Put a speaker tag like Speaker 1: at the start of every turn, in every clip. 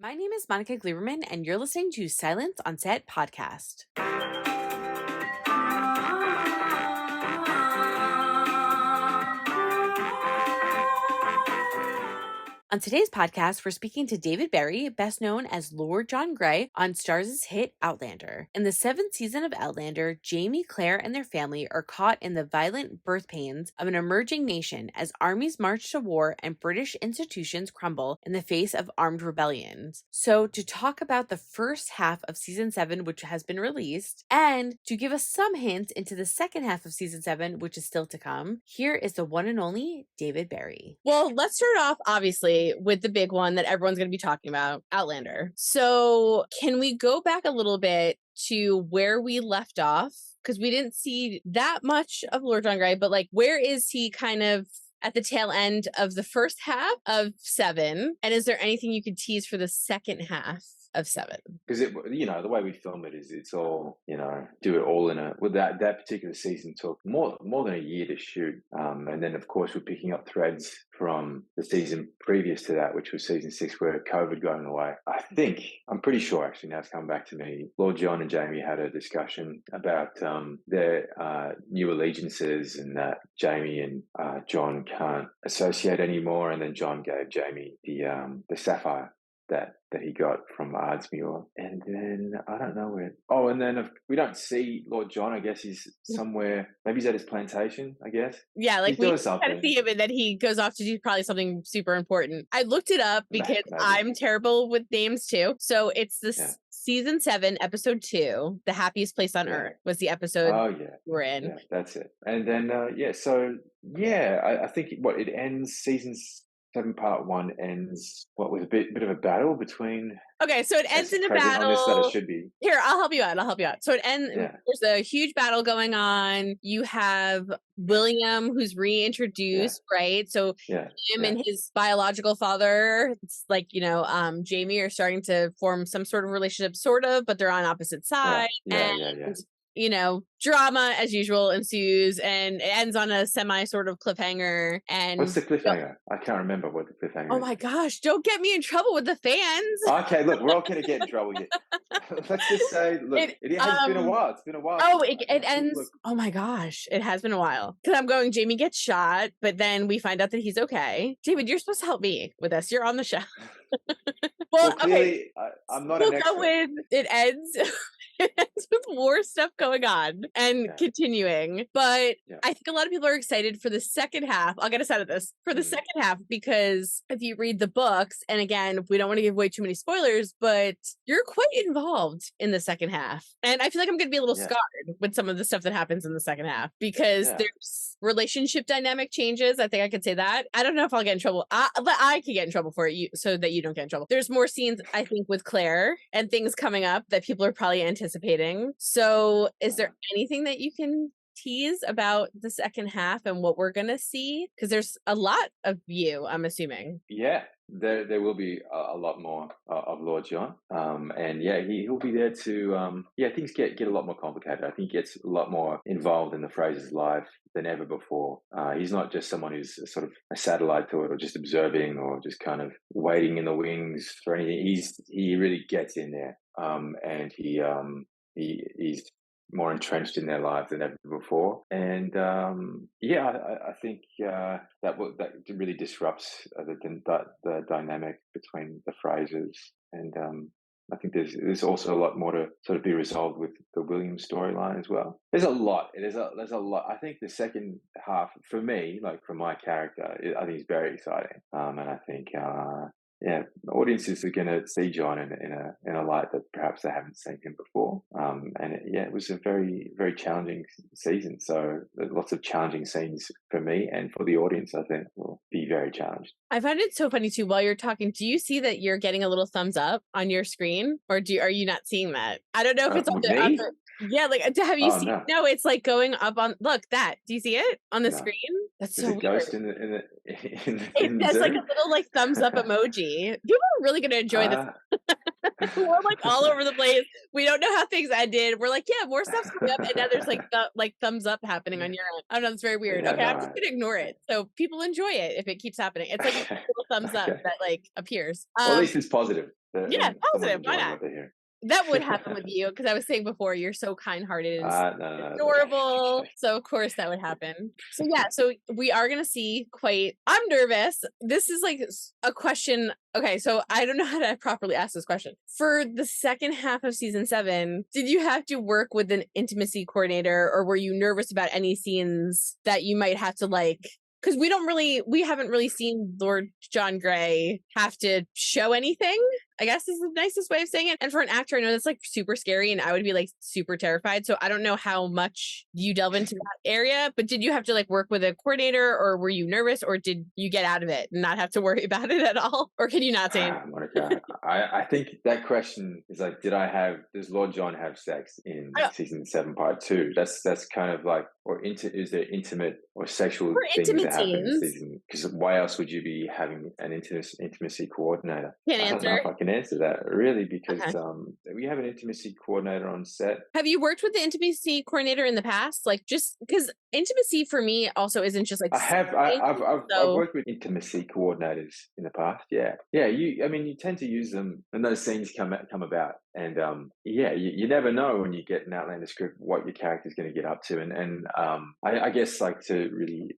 Speaker 1: My name is Monica Gleberman, and you're listening to Silence on Set podcast. On today's podcast, we're speaking to David Berry, best known as Lord John Grey, on Starz' hit Outlander. In the 7th season of Outlander, Jamie, Claire, and their family are caught in the violent birth pains of an emerging nation as armies march to war and British institutions crumble in the face of armed rebellions. So, to talk about the first half of season 7, which has been released, and to give us some hints into the second half of season 7, which is still to come, here is the one and only David Berry.
Speaker 2: Well, let's start off, obviously, with the big one that everyone's going to be talking about, Outlander. So can we go back a little bit to where we left off? Because we didn't see that much of Lord John Grey, but like, where is he kind of at the tail end of the first half of 7? And is there anything you could tease for the second half of 7?
Speaker 3: Because the way we film it is it's all, do it all in that particular season took more than a year to shoot. And then of course we're picking up threads from the season previous to that, which was season 6, where COVID got in the way. I'm pretty sure actually, now it's come back to me, Lord John and Jamie had a discussion about their new allegiances, and that Jamie and John can't associate anymore. And then John gave Jamie the sapphire that he got from Ardsmuir. And then I don't know where. Oh, and then we don't see Lord John. I guess he's somewhere. Maybe he's at his plantation, I guess.
Speaker 2: Yeah, like we kind of see him, and then he goes off to do probably something super important. I looked it up because I'm terrible with names too. So it's this season 7, episode 2, The Happiest Place on Earth was the episode we're in.
Speaker 3: Yeah, that's it. And then I think it ends season 7 part 1 ends with a bit of a battle between.
Speaker 2: Okay, so it ends in a battle.
Speaker 3: That it should be.
Speaker 2: Here, I'll help you out. So it ends. Yeah. There's a huge battle going on. You have William, who's reintroduced, right? So him and his biological father, it's like Jamie are starting to form some sort of relationship, sort of, but they're on opposite sides. Drama as usual ensues, and it ends on a semi sort of cliffhanger. And
Speaker 3: what's the cliffhanger? I can't remember what the cliffhanger is.
Speaker 2: Oh my gosh, don't get me in trouble with the fans.
Speaker 3: Okay, look, we're all going to get in trouble here. Let's just say, look, it has been a while. It's been a while.
Speaker 2: Oh, it ends. Oh my gosh, it has been a while. Because I'm going, Jamie gets shot, but then we find out that he's okay. David, you're supposed to help me with this. You're on the show.
Speaker 3: well, clearly, I'm not an expert.
Speaker 2: It ends. It ends with more stuff going on and continuing. But I think a lot of people are excited for the second half. I'll get us out of this for the second half, because if you read the books, and again, we don't want to give away too many spoilers, but you're quite involved in the second half. And I feel like I'm going to be a little scarred with some of the stuff that happens in the second half, because there's relationship dynamic changes. I think I could say that. I don't know if I'll get in trouble. I could get in trouble for it, so that you don't get in trouble. There's more scenes, I think, with Claire and things coming up that people are probably anticipating. So is there anything that you can tease about the second half and what we're going to see? Because there's a lot of you, I'm assuming.
Speaker 3: Yeah, there will be a lot more of Lord John. And he'll be there to, things get a lot more complicated. I think he gets a lot more involved in the Frasers' life than ever before. He's not just someone who's sort of a satellite to it, or just observing, or just kind of waiting in the wings for anything. He really gets in there. And he's more entrenched in their lives than ever before. And I think that really disrupts the dynamic between the Frasers. And I think there's also a lot more to sort of be resolved with the William storyline as well. There's a lot. There's a lot. I think the second half, for me, like for my character, I think it's very exciting. And I think audiences are going to see John in a light that perhaps they haven't seen him before. It was a very, very challenging season. So there's lots of challenging scenes for me, and for the audience, I think, will be very challenged.
Speaker 2: I find it so funny too. While you're talking, do you see that you're getting a little thumbs up on your screen, or are you not seeing that? I don't know if it's on the. Yeah, like have you seen? No, it's like going up on. Look, that. Do you see it on the screen? That's so weird.
Speaker 3: Ghost in
Speaker 2: it has like a little like thumbs up emoji. People are really going to enjoy this. We're like all over the place. We don't know how things ended. We're like, more stuff's coming up, and now there's like thumbs up happening on your end. I don't know. It's very weird. I'm just gonna ignore it. So people enjoy it if it keeps happening. It's like a little thumbs up that like appears.
Speaker 3: Well, at least it's positive.
Speaker 2: Yeah,
Speaker 3: someone's
Speaker 2: positive. Why
Speaker 3: enjoying
Speaker 2: not?
Speaker 3: what they're hearing.
Speaker 2: That would happen with you because I was saying before you're so kind-hearted and
Speaker 3: No,
Speaker 2: adorable.
Speaker 3: okay.
Speaker 2: So of course that would happen. So yeah, so we are gonna see quite. I'm nervous. This is like a question. Okay, so I don't know how to properly ask this question. For the second half of season 7, did you have to work with an intimacy coordinator, or were you nervous about any scenes that you might have to like? Because we haven't really seen Lord John Grey have to show anything, I guess is the nicest way of saying it. And for an actor, I know that's like super scary and I would be like super terrified. So I don't know how much you delve into that area, but did you have to like work with a coordinator, or were you nervous, or did you get out of it and not have to worry about it at all? Or can you not say anything?
Speaker 3: Monica, I think that question is like, does Lord John have sex in season 7 part 2? That's kind of like, is there intimate or sexual things that happen in season? Because why else would you be having an intimacy coordinator?
Speaker 2: Can't
Speaker 3: I don't know
Speaker 2: answer.
Speaker 3: if I can answer that really, because we have an intimacy coordinator on set.
Speaker 2: Have you worked with the intimacy coordinator in the past? Like, just because intimacy for me also isn't just like
Speaker 3: I've worked with intimacy coordinators in the past. Yeah. You tend to use them when those scenes come about, and you never know when you get an Outlander script what your character's going to get up to, and I guess like to really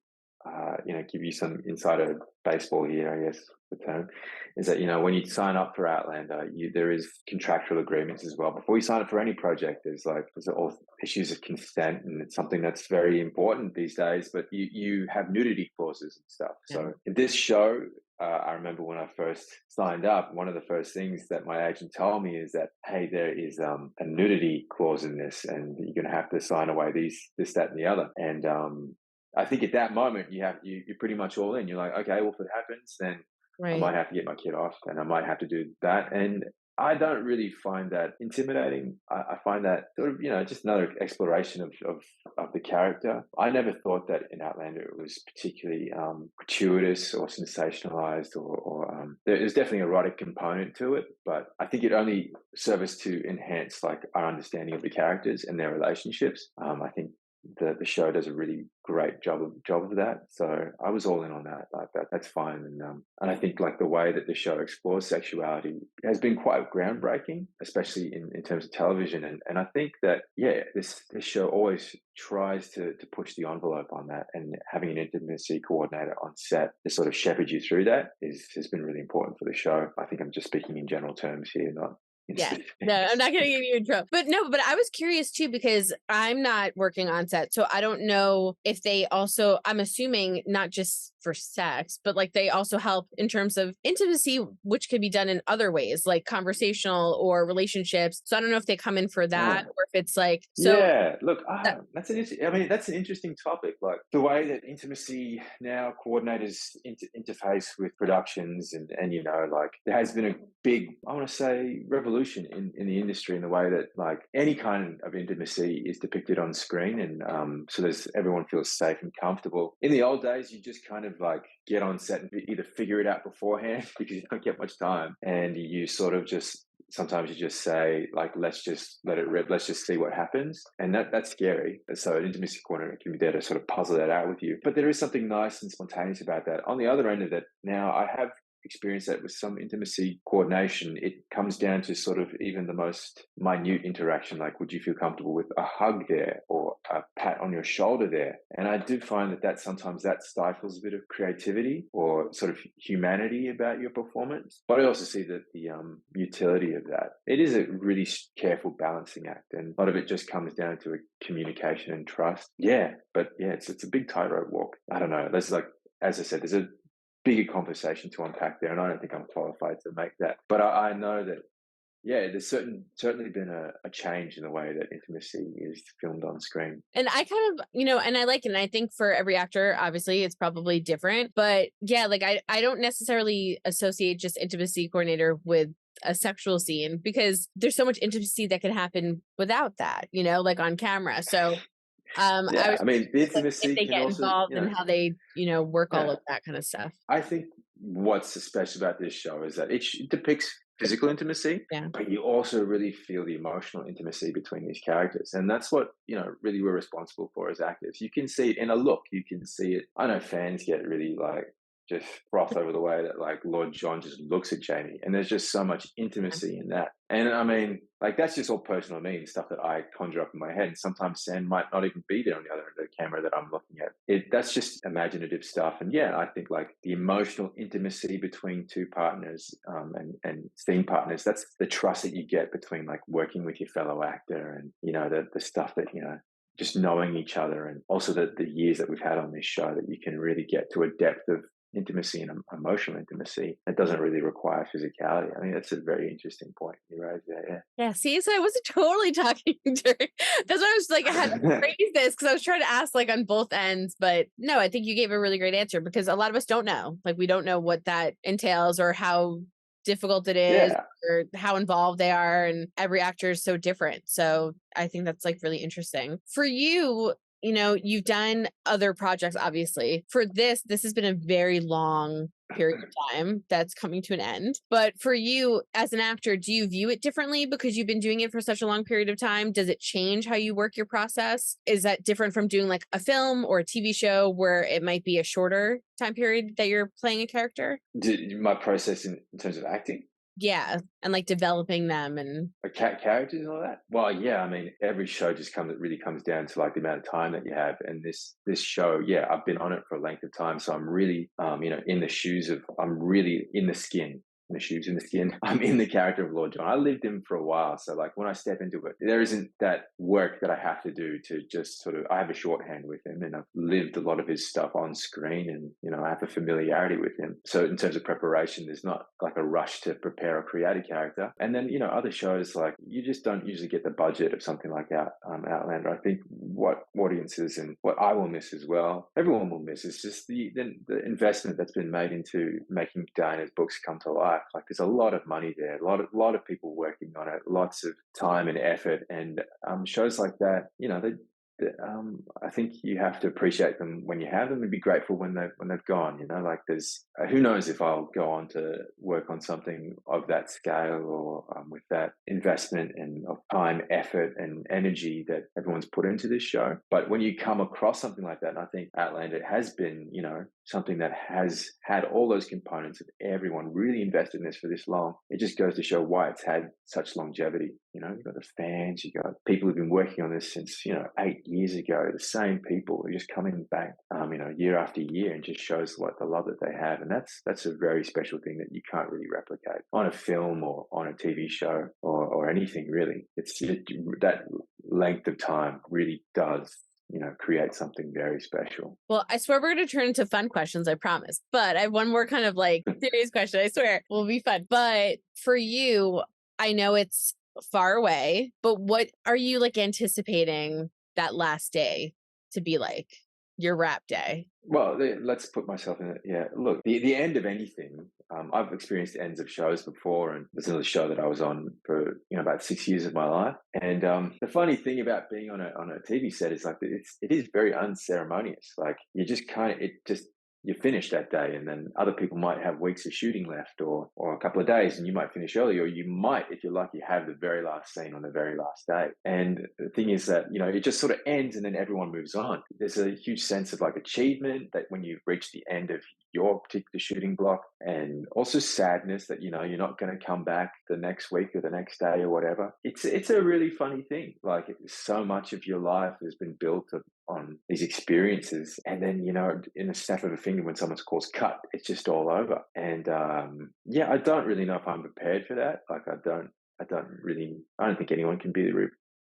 Speaker 3: give you some insider baseball here, I guess the term is that when you sign up for Outlander, there is contractual agreements as well. Before you sign up for any project, there's all issues of consent, and it's something that's very important these days. But you have nudity clauses and stuff. So in this show, I remember when I first signed up, one of the first things that my agent told me is that, hey, there is a nudity clause in this, and you're going to have to sign away this, that, and the other. And I think at that moment you're pretty much all in. You're like, okay, well, if it happens, then I might have to get my kid off, and I might have to do that. And I don't really find that intimidating. I find that sort of, just another exploration of the character. I never thought that in Outlander it was particularly gratuitous or sensationalized, or there's definitely an erotic component to it, but I think it only serves to enhance like our understanding of the characters and their relationships. I think the show does a really great job of that, so I was all in on that. Like that's fine, and I think like the way that the show explores sexuality has been quite groundbreaking, especially in terms of television, and I think that this show always tries to push the envelope on that, and having an intimacy coordinator on set to sort of shepherd you through that has been really important for the show. I think I'm just speaking in general terms here, not.
Speaker 2: Yeah, no, I'm not going to give you a trouble. But I was curious too, because I'm not working on set. So I don't know if they also, I'm assuming not just for sex, but like they also help in terms of intimacy, which could be done in other ways, like conversational or relationships. So I don't know if they come in for that or if it's like, so.
Speaker 3: Yeah, look, that's an interesting topic. Like the way that intimacy now coordinators interface with productions, and like there has been a big, I want to say, revolution in the industry in the way that like any kind of intimacy is depicted on screen, and so everyone feels safe and comfortable. In the old days, you just kind of like get on set and either figure it out beforehand because you don't get much time, and you sort of sometimes you just say like, let's just let it rip, let's just see what happens, and that's scary. So an intimacy coordinator can be there to sort of puzzle that out with you, but there is something nice and spontaneous about that. On the other end of that, now I have experience that with some intimacy coordination, it comes down to sort of even the most minute interaction, like would you feel comfortable with a hug there or a pat on your shoulder there? And I do find that sometimes that stifles a bit of creativity or sort of humanity about your performance. But I also see that the utility of that. It is a really careful balancing act, and a lot of it just comes down to a communication and trust. It's a big tightrope walk. I don't know. There's like, as I said, there's a bigger conversation to unpack there, and I don't think I'm qualified to make that. But I know that, there's certainly been a change in the way that intimacy is filmed on screen.
Speaker 2: And I kind of, and I like it. And I think for every actor, obviously, it's probably different. But like I don't necessarily associate just intimacy coordinator with a sexual scene, because there's so much intimacy that can happen without that, like on camera. So
Speaker 3: the intimacy
Speaker 2: if they get involved in how they, work all of that kind of stuff.
Speaker 3: I think what's special about this show is that it depicts physical intimacy, but you also really feel the emotional intimacy between these characters, and that's what really we're responsible for as actors. You can see it in a look. You can see it. I know fans get really like just froth over the way that like Lord John just looks at Jamie, and there's just so much intimacy in that. And I mean, like that's just all personal to me and stuff that I conjure up in my head. And sometimes Sam might not even be there on the other end of the camera that I'm looking at. That's just imaginative stuff. And yeah, I think like the emotional intimacy between two partners and scene partners, that's the trust that you get between like working with your fellow actor and, you know, the stuff that, you know, just knowing each other, and also the years that we've had on this show, that you can really get to a depth of intimacy and emotional intimacy that doesn't really require physicality. I mean, that's a very interesting point you raised there.
Speaker 2: Yeah. See, so I wasn't totally talking during. That's why I was like, I had to phrase this because I was trying to ask like on both ends, but no, I think you gave a really great answer, because a lot of us don't know. Like, we don't know what that entails or how difficult it is, or how involved they are, and every actor is so different. So I think that's like really interesting for you. You know, you've done other projects, obviously. For this has been a very long period of time that's coming to an end. But for you as an actor, do you view it differently because you've been doing it for such a long period of time? Does it change how you work your process? Is that different from doing like a film or a TV show where it might be a shorter time period that you're playing a character?
Speaker 3: My process in terms of acting?
Speaker 2: Yeah, and like developing them and
Speaker 3: characters and all that. Well, yeah, I mean, every show just really comes down to like the amount of time that you have. And this show, yeah, I've been on it for a length of time, so I'm really, you know, in the shoes of, I'm really in the skin. In the shoes, in the skin. I'm in the character of Lord John. I lived him for a while, so like when I step into it, there isn't that work that I have to do to just sort of. I have a shorthand with him, and I've lived a lot of his stuff on screen, and you know I have a familiarity with him. So in terms of preparation, there's not like a rush to prepare or create a character. And then you know other shows, like you just don't usually get the budget of something like Outlander. I think what audiences and what I will miss as well, everyone will miss, is just the investment that's been made into making Dana's books come to life. Like there's a lot of money there, a lot of people working on it, lots of time and effort, and shows like that, you know, I think you have to appreciate them when you have them and be grateful when they've gone. You know, like there's who knows if I'll go on to work on something of that scale or with that investment and of time, effort, and energy that everyone's put into this show. But when you come across something like that, and I think Outlander has been, you know, something that has had all those components of everyone really invested in this for this long, it just goes to show why it's had such longevity. You know, you've got the fans, you've got people who've been working on this since, you know, 8 years ago, the same people are just coming back, you know, year after year, and just shows what the love that they have. And that's a very special thing that you can't really replicate on a film or on a TV show or anything really. That length of time really does, you know, create something very special.
Speaker 2: Well, I swear we're going to turn into fun questions, I promise. But I have one more kind of like serious question. I swear will be fun. But for you, I know it's far away, but what are you like anticipating that last day to be like, your wrap day?
Speaker 3: Well, let's put myself in it. Yeah, look, the end of anything. I've experienced ends of shows before, and there's another show that I was on for, you know, about 6 years of my life. And the funny thing about being on a TV set is like it is very unceremonious. Like you just kind of you finish that day, and then other people might have weeks of shooting left or a couple of days, and you might finish early, or you might, if you're lucky, have the very last scene on the very last day. And the thing is that, you know, it just sort of ends and then everyone moves on. There's a huge sense of like achievement that when you reach the end of your particular shooting block, and also sadness that, you know, you're not going to come back the next week or the next day or whatever. It's a really funny thing. Like so much of your life has been built on these experiences, and then, you know, in a snap of a finger, when someone's calls cut, it's just all over. And yeah, I don't really know if I'm prepared for that. Like I don't think anyone can be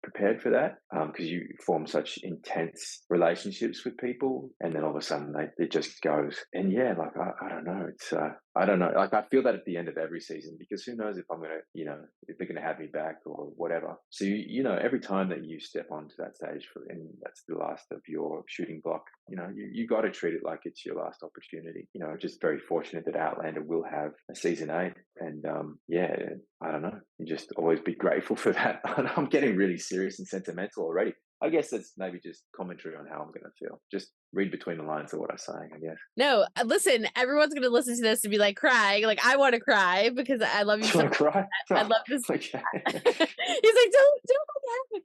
Speaker 3: prepared for that, because you form such intense relationships with people, and then all of a sudden it just goes. And yeah, like I don't know, it's I don't know, like I feel that at the end of every season, because who knows if I'm gonna, you know, if they're gonna have me back or whatever. So you know, every time that you step onto that stage and that's the last of your shooting block, you know, you got to treat it like it's your last opportunity. You know, just very fortunate that Outlander will have a season 8, and yeah, I don't know, you just always be grateful for that. I'm getting really serious and sentimental already. I guess that's maybe just commentary on how I'm going to feel. Just read between the lines of what I'm saying, I guess.
Speaker 2: No, listen, everyone's going to listen to this and be like crying. Like, I want to cry because I love you.
Speaker 3: You want to cry?
Speaker 2: I love this.
Speaker 3: Okay.
Speaker 2: He's like, don't,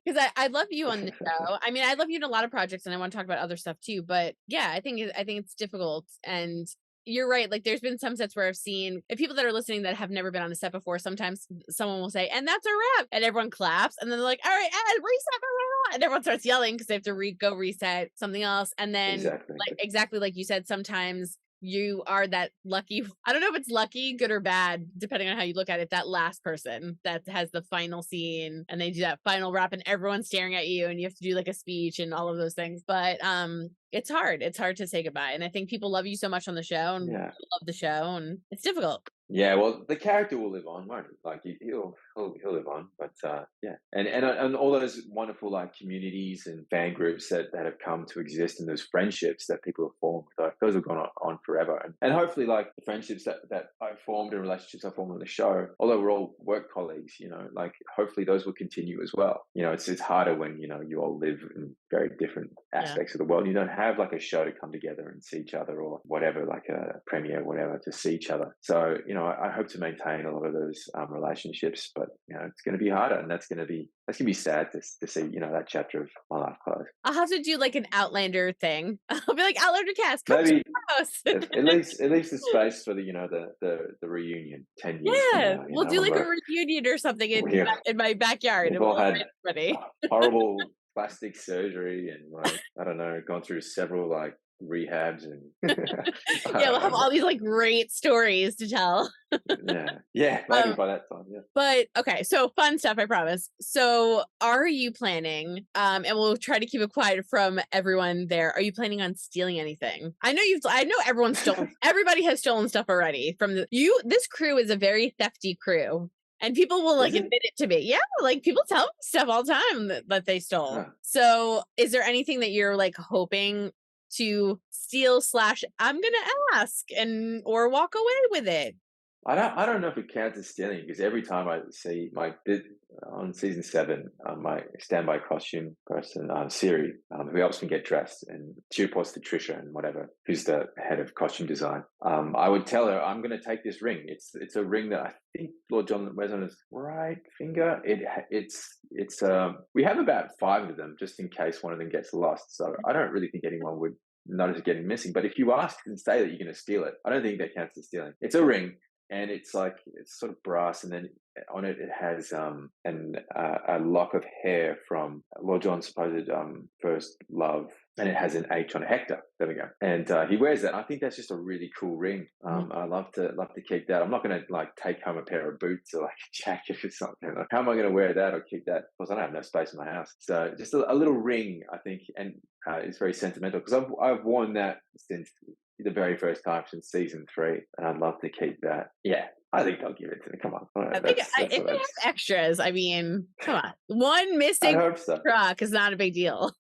Speaker 2: because I love you on the show. I mean, I love you in a lot of projects, and I want to talk about other stuff too. But yeah, I think it's difficult, and you're right. Like there's been some sets where I've seen, and people that are listening that have never been on a set before, sometimes someone will say, and that's a wrap. And everyone claps. And then they're like, all right, and reset. Blah, blah, blah. And everyone starts yelling because they have to go reset something else. And then exactly like you said, sometimes you are that lucky, I don't know if it's lucky, good or bad, depending on how you look at it, that last person that has the final scene and they do that final wrap and everyone's staring at you and you have to do like a speech and all of those things. But it's hard to say goodbye. And I think people love you so much on the show and love the show, and it's difficult.
Speaker 3: Yeah, well, the character will live on, won't he? Like he'll live on, but yeah, and all those wonderful like communities and fan groups that have come to exist, and those friendships that people have formed, those have gone on forever, and hopefully like the friendships that I formed and relationships I formed on the show, although we're all work colleagues, you know, like hopefully those will continue as well. You know, it's harder when you know you all live in very different aspects of the world. You don't have like a show to come together and see each other or whatever, like a premiere, or whatever, to see each other. So you know, I hope to maintain a lot of those relationships, but you know, it's going to be harder, and that's going to be sad to see, you know, that chapter of my life close.
Speaker 2: I'll have to do like an Outlander thing. I'll be like, Outlander cast, come
Speaker 3: maybe
Speaker 2: to the house.
Speaker 3: at least the space for the, you know, the reunion 10 years.
Speaker 2: Yeah, we'll do like a reunion or something in my backyard.
Speaker 3: We've all had horrible plastic surgery and like I don't know, gone through several like rehabs and
Speaker 2: we'll have all these like great stories to tell.
Speaker 3: maybe by that time.
Speaker 2: But okay, so fun stuff, I promise. So are you planning, and we'll try to keep it quiet from everyone there, are you planning on stealing anything? I know everyone's stolen. Everybody has stolen stuff already from this crew is a very thefty crew. And people will like admit it to me. Yeah, like people tell me stuff all the time that they stole. So is there anything that you're like hoping to steal / I'm gonna ask or walk away with it?
Speaker 3: I don't know if it counts as stealing, because every time I see on season 7, my standby costume person, Siri, who helps me get dressed, and she reports to Trisha and whatever, who's the head of costume design. I would tell her, I'm going to take this ring. It's a ring that I think Lord John wears on his right finger. We have about 5 of them just in case one of them gets lost. So I don't really think anyone would notice it getting missing. But if you ask and say that you're going to steal it, I don't think that counts as stealing. It's a ring. And it's sort of brass, and then on it has a lock of hair from Lord John's supposed first love, and it has an H on it, Hector. There we go. And he wears that. I think that's just a really cool ring. I love to keep that. I'm not going to like take home a pair of boots or like a jacket or something. Like, how am I going to wear that or keep that? Because I don't have no space in my house. So just a little ring, I think, and it's very sentimental, because I've worn that since the very first time, since season 3, and I'd love to keep that. Yeah, I think they'll give it to me. Come on.
Speaker 2: I think if they have extras, I mean, come on. One missing truck is not a big deal.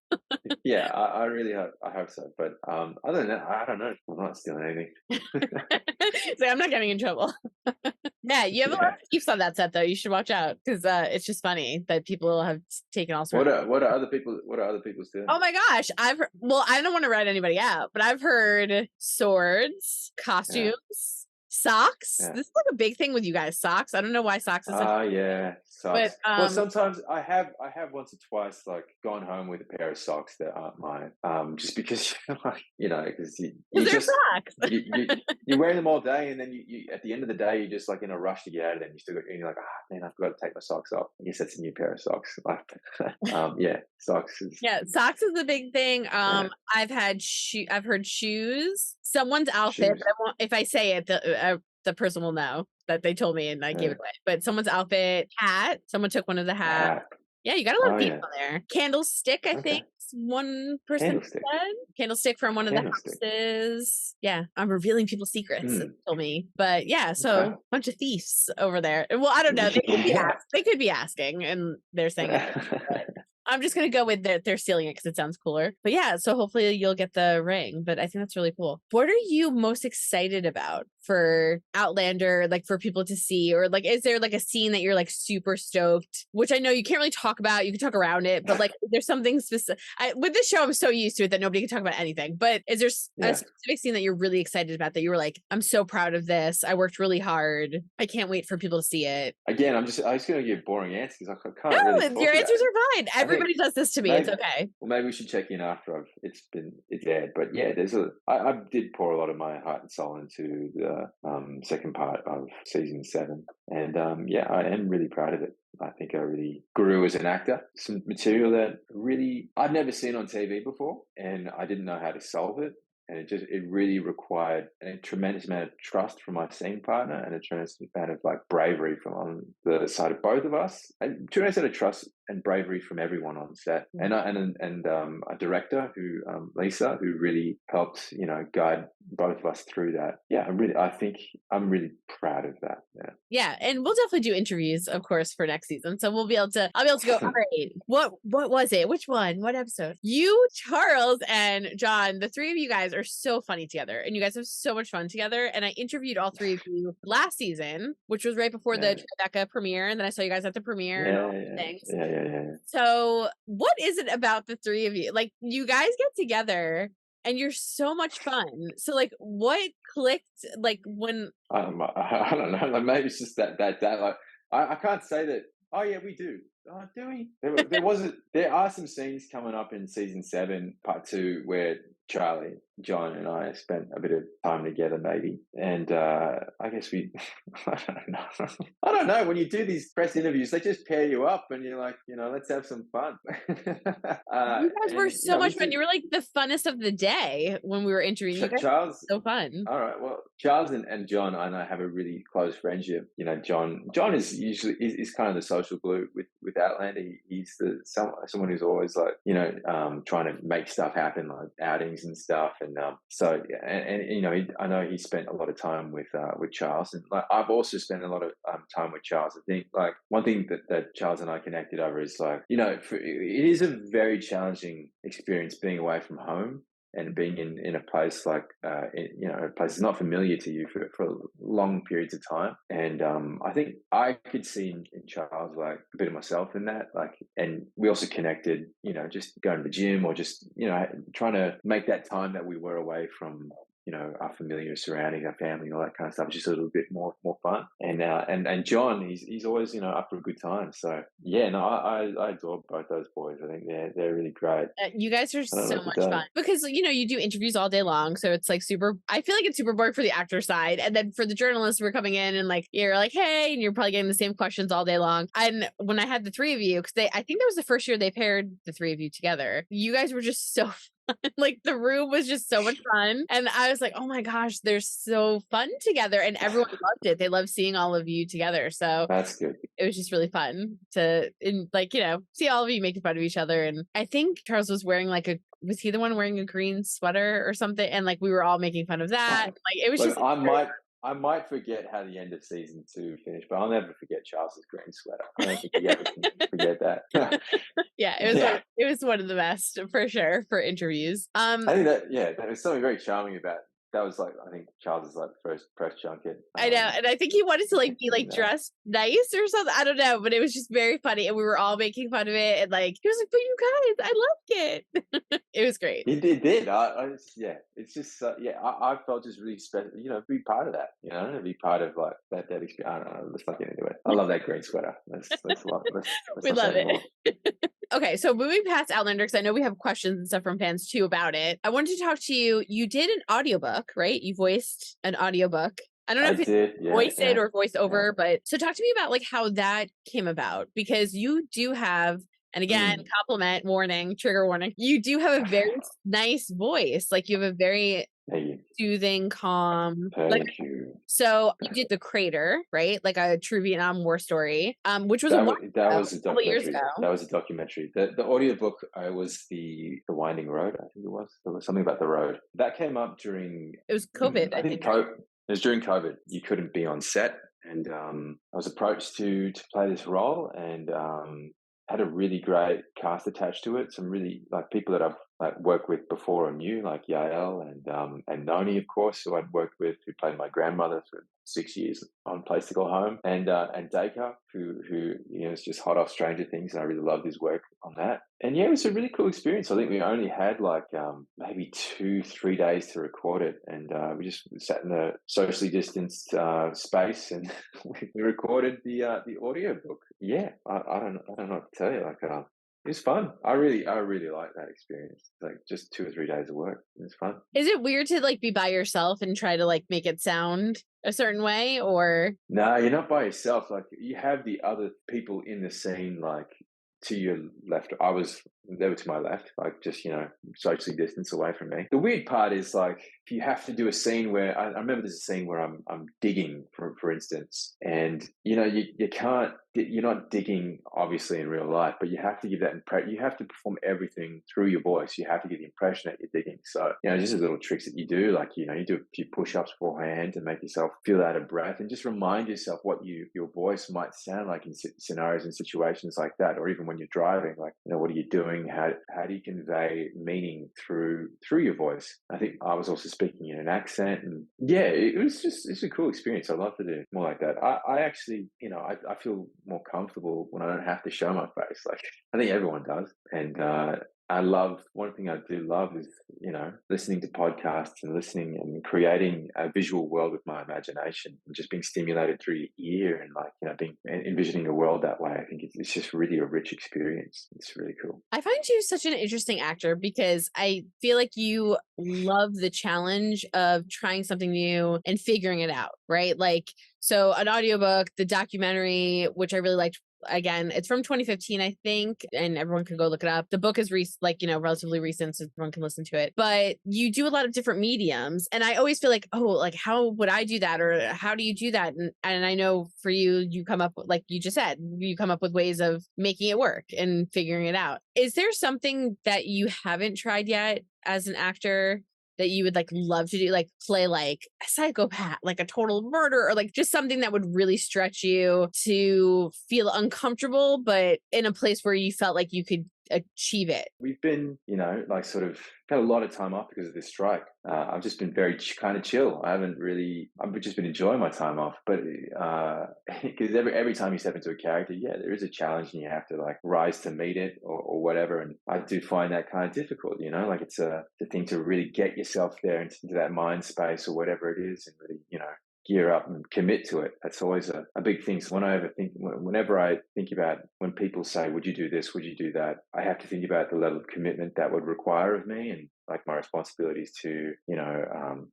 Speaker 3: Yeah, I really hope. I hope so. But other than that, I don't know. I'm not stealing anything.
Speaker 2: So I'm not getting in trouble. Yeah, you have a lot of thieves on that set, though. You should watch out, because it's just funny that people have taken all sorts.
Speaker 3: What are other people stealing?
Speaker 2: Oh my gosh, I don't want to write anybody out, but I've heard swords, costumes. Socks. This is like a big thing with you guys. Socks. I don't know why socks is.
Speaker 3: Yeah, socks. But, well, sometimes I have once or twice like gone home with a pair of socks that aren't mine. Just because you know, because you just
Speaker 2: socks.
Speaker 3: you wear them all day, and then you at the end of the day you're just like in a rush to get out of them. You're like, man, I've got to take my socks off. I guess that's a new pair of socks. Socks.
Speaker 2: Socks is a big thing. I've heard shoes. Someone's outfit. But if I say it, the person will know that they told me and I gave it away. But someone's outfit, hat. Someone took one of the hats. Yeah, you got a lot of people there. Candlestick, I think one person said. Candlestick from one of the houses. Yeah, I'm revealing people's secrets. They told me, but yeah, so a bunch of thieves over there. Well, I don't know. They could be asking, and they're saying. I'm just going to go with they're stealing it because it sounds cooler. But yeah, so hopefully you'll get the ring. But I think that's really cool. What are you most excited about for Outlander, like for people to see? Or like, is there like a scene that you're like super stoked, which I know you can't really talk about, you can talk around it, but like there's something specific. With this show, I'm so used to it that nobody can talk about anything, but is there a specific scene that you're really excited about that you were like, I'm so proud of this, I worked really hard, I can't wait for people to see it?
Speaker 3: Again, I was just going to give boring answers because I can't really talk
Speaker 2: Your
Speaker 3: about
Speaker 2: answers
Speaker 3: it.
Speaker 2: are fine. Everybody does this to me. It's okay.
Speaker 3: Well, maybe we should check in after it's aired. But yeah, I did pour a lot of my heart and soul into the second part of season 7, and I am really proud of it. I think I really grew as an actor. Some material that really I'd never seen on TV before, and I didn't know how to solve it. And it really required a tremendous amount of trust from my scene partner and a tremendous amount of like bravery from on the side of both of us, and tremendous amount of trust and bravery from everyone on set, and a director who Lisa, who really helped guide both of us through that. I think I'm really proud of that.
Speaker 2: Yeah, and we'll definitely do interviews, of course, for next season. So I'll be able to go, all right, what was it? Which one? What episode? You, Charles, and John, the three of you guys are so funny together, and you guys have so much fun together. And I interviewed all three of you last season, which was right before the Tribeca premiere, and then I saw you guys at the premiere and all these things. So what is it about the three of you? Like, you guys get together and you're so much fun. So like, what clicked? Like when
Speaker 3: I don't know. Like maybe it's just that like I can't say that. Oh yeah, we do. Oh, do we? There are some scenes coming up in season 7, part 2, where Charlie, John, and I spent a bit of time together, maybe. And I guess I don't know. When you do these press interviews, they just pair you up, and you're like, let's have some fun.
Speaker 2: You guys were so much fun. You were like the funnest of the day when we were interviewing you guys.
Speaker 3: Charles,
Speaker 2: so fun.
Speaker 3: All right. Well, Charles and John, I know, have a really close friendship. John is usually is kind of the social glue with Outlander. He's someone who's always like trying to make stuff happen, like outings and stuff. And I know he spent a lot of time with Charles, and like I've also spent a lot of time with Charles. I think like one thing that Charles and I connected over is like it is a very challenging experience being away from home and being in a place like a place that's not familiar to you for long periods of time. And I think I could see in Charles like a bit of myself in that, like, and we also connected, just going to the gym or just trying to make that time that we were away from our familiar surroundings, our family, all that kind of stuff, just a little bit more fun. And John, he's always up for a good time. So yeah, no, I adore both those boys. I think they're really great.
Speaker 2: You guys are so much fun because you do interviews all day long, so it's like super. I feel like it's super boring for the actor side, and then for the journalists, we're coming in and like you're like, hey, and you're probably getting the same questions all day long. And when I had the three of you, because I think that was the first year they paired the three of you together. You guys were just so like the room was just so much fun, and I was like, oh my gosh, they're so fun together, and everyone loved it. They loved seeing all of you together, so
Speaker 3: that's good.
Speaker 2: It was just really fun to see all of you making fun of each other. And I think Charles was wearing was he the one wearing a green sweater or something, and like we were all making fun of that. Like it was just
Speaker 3: I might forget how the end of season 2 finished, but I'll never forget Charles's green sweater. I don't think you ever can forget that.
Speaker 2: Yeah, it was one of the best for sure for interviews.
Speaker 3: I think that was something very charming about. That was I think Charles's first press junket.
Speaker 2: I know, and I think he wanted to be dressed nice or something. I don't know, but it was just very funny, and we were all making fun of it. And he was like, "But you guys, I loved it." It was great.
Speaker 3: It did. It's just I felt just really special. Be part of that. To be part of that experience. I don't know. Let's not get into it. I love that green sweater.
Speaker 2: We love it. Okay, so moving past Outlander, because I know we have questions and stuff from fans too about it. I wanted to talk to you. You did an audiobook, right? You voiced an audiobook. I don't know if you voiced it or voice over, but so talk to me about how that came about, because you do have, and again, compliment warning, trigger warning. You do have a very nice voice. You have a very soothing, calm.
Speaker 3: Thank you.
Speaker 2: So you did The Crater, right? Like a true Vietnam War story, which was
Speaker 3: that was a
Speaker 2: couple of years ago.
Speaker 3: That was a documentary. The audiobook was the Winding Road. I think it was. There was something about the road that came up during.
Speaker 2: It was COVID. I think.
Speaker 3: It was during COVID. You couldn't be on set, and I was approached to play this role, and had a really great cast attached to it. Some really like people that I've like worked with before and knew, like Yael and Noni, of course, who I'd worked with, who played my grandmother for 6 years on Place to Call Home, and Dacre, who is just hot off Stranger Things, and I really loved his work on that. And yeah, it was a really cool experience. I think we only had like maybe 2-3 days to record it, and we just sat in a socially distanced space, and we recorded the audio book. Yeah, I don't know what to tell you. Like, it was fun. I really like that experience. Like just 2 or 3 days of work. It was fun.
Speaker 2: Is it weird to like be by yourself and try to like make it sound a certain way, or?
Speaker 3: No, you're not by yourself. Like you have the other people in the scene, like to your left. They were to my left, like just, socially distanced away from me. The weird part is like, if you have to do a scene where, I remember there's a scene where I'm digging, for instance, and, you can't, you're not digging obviously in real life, but you have to give that you have to perform everything through your voice. You have to give the impression that you're digging. So, just little tricks that you do, like, you do a few push-ups beforehand to make yourself feel out of breath, and just remind yourself what your voice might sound like in scenarios and situations like that, or even when you're driving, like, what are you doing? How do you convey meaning through your voice? I think I was also speaking in an accent, and yeah, it's a cool experience. I'd love to do more like that. I actually, I feel more comfortable when I don't have to show my face. Like I think everyone does, and I love, one thing I do love is, listening to podcasts and listening and creating a visual world with my imagination and just being stimulated through your ear and like, envisioning a world that way. I think it's just really a rich experience. It's really cool.
Speaker 2: I find you such an interesting actor because I feel like you love the challenge of trying something new and figuring it out, right? Like, so an audiobook, the documentary, which I really liked. Again, it's from 2015, I think, and everyone can go look it up. The book is relatively recent, so everyone can listen to it. But you do a lot of different mediums, and I always feel like, oh, like how would I do that, or how do you do that? And I know for you, you come up with, like you just said, you come up with ways of making it work and figuring it out. Is there something that you haven't tried yet as an actor that you would like love to do, like play like a psychopath, like a total murder, or like just something that would really stretch you to feel uncomfortable, but in a place where you felt like you could achieve it?
Speaker 3: We've been, like sort of had a lot of time off because of this strike. I've just been very kind of chill. I've just been enjoying my time off. But because every time you step into a character, yeah, there is a challenge and you have to like rise to meet it or whatever. And I do find that kind of difficult, like it's the thing to really get yourself there into that mind space or whatever it is, and really, gear up and commit to it. That's always a big thing. So whenever I think about when people say, would you do this, would you do that, I have to think about the level of commitment that would require of me, and like my responsibilities to,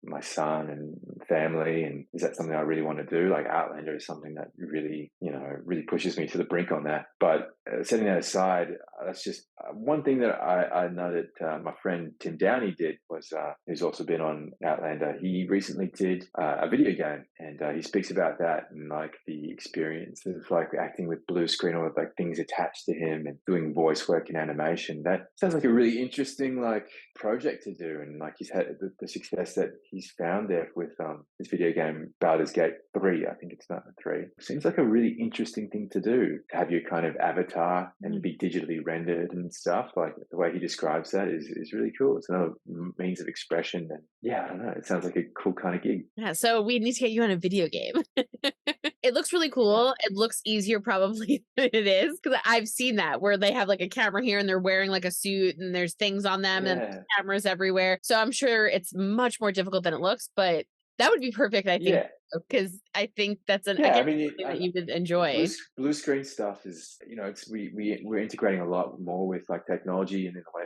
Speaker 3: my son and family. And is that something I really want to do? Like Outlander is something that really, really pushes me to the brink on that. But setting that aside, that's just one thing that I know that my friend Tim Downey did was, who's also been on Outlander. He recently did a video game, and he speaks about that and like the experience of like acting with blue screen or with like things attached to him and doing voice work and animation. That sounds like a really interesting like project to do, and like he's had the success that he's found there with his video game Baldur's Gate 3. I think it's not 3. Seems like a really interesting thing to do, to have your kind of avatar and be digitally rendered and stuff. Like the way he describes that is really cool. It's another means of expression, and yeah, I don't know, it sounds like a cool kind of gig.
Speaker 2: Yeah, so we need to get you on a video game. It looks really cool. It looks easier probably than it is, because I've seen that where they have like a camera here and they're wearing like a suit and there's things on them and there's cameras everywhere. So I'm sure it's much more difficult than it looks, but that would be perfect, I think, because I think that's something that you would enjoy.
Speaker 3: Blue screen stuff is, we're integrating a lot more with like technology and in the way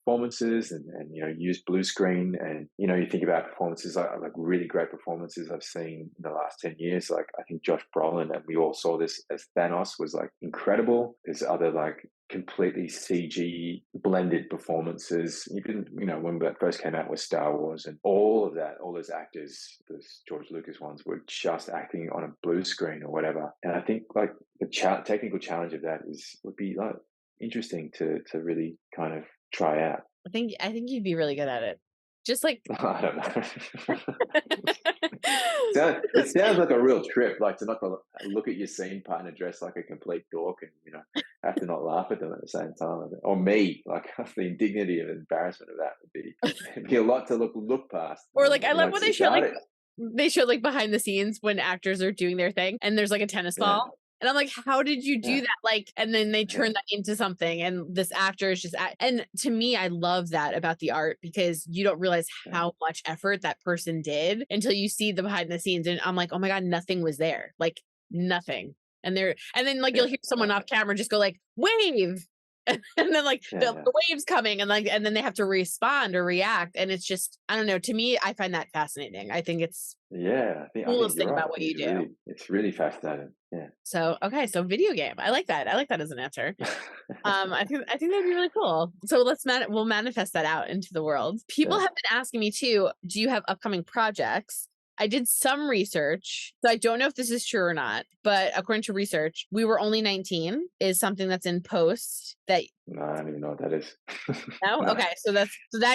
Speaker 3: performances, and use blue screen, and you think about performances like really great performances I've seen in the last 10 years. Like I think Josh Brolin, and we all saw this as Thanos, was like incredible. There's other like completely CG blended performances. Even, when that first came out with Star Wars and all of that, all those actors, those George Lucas ones, were just acting on a blue screen or whatever. And I think like the technical challenge of that would be like interesting to really kind of try out.
Speaker 2: I think you'd be really good at it. Just like
Speaker 3: I don't know. It sounds like a real trip, like to not look at your scene partner dressed like a complete dork and, have to not laugh at them at the same time. Or me, like the indignity and embarrassment of that would it'd be a lot to look past.
Speaker 2: or like I love when
Speaker 3: It's art.
Speaker 2: they show like behind the scenes when actors are doing their thing and there's like a tennis
Speaker 3: Yeah,
Speaker 2: ball. And I'm like, how did you do
Speaker 3: yeah,
Speaker 2: that? Like, and then they turn
Speaker 3: yeah,
Speaker 2: that into something, and this actor is just, and to me, I love that about the art because you don't realize
Speaker 3: yeah,
Speaker 2: how much effort that person did until you see the behind the scenes. And I'm like, oh my God, nothing was there. Like, nothing. And then like
Speaker 3: yeah,
Speaker 2: you'll hear someone off camera just go like, wave. And then like
Speaker 3: yeah,
Speaker 2: the waves coming and then they have to respond or react. And it's just, I don't know. To me, I find that fascinating. I think it's
Speaker 3: yeah.
Speaker 2: the
Speaker 3: I think
Speaker 2: coolest
Speaker 3: you're
Speaker 2: thing
Speaker 3: right.
Speaker 2: about
Speaker 3: I
Speaker 2: what
Speaker 3: think
Speaker 2: you do.
Speaker 3: it's really fascinating. Yeah.
Speaker 2: So, okay, so video game. I like that. I like that as an answer. I think that'd be really cool. So we'll manifest that out into the world. People
Speaker 3: Yeah.
Speaker 2: have been asking me too, do you have upcoming projects? I did some research. So I don't know if this is true or not, but according to research, We Were Only 19 is something that's in post that
Speaker 3: No, I don't even know what that is.
Speaker 2: no?
Speaker 3: No,
Speaker 2: Okay. So that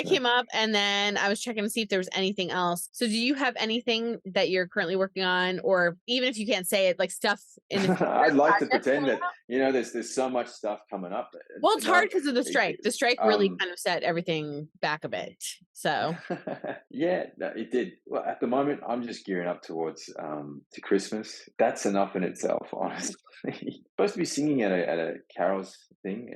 Speaker 3: no.
Speaker 2: came up and then I was checking to see if there was anything else. So do you have anything that you're currently working on, or even if you can't say it, like stuff in the future,
Speaker 3: I'd like to
Speaker 2: projects
Speaker 3: pretend
Speaker 2: coming
Speaker 3: that
Speaker 2: out?
Speaker 3: there's so much stuff coming up.
Speaker 2: Well, it's hard because of the
Speaker 3: It-
Speaker 2: strike. The strike really
Speaker 3: um,
Speaker 2: kind of set everything back a bit. So
Speaker 3: yeah, no, it did. Well, at the moment, I'm just gearing up towards to Christmas. That's enough in itself, honestly. Supposed to be singing at a carols thing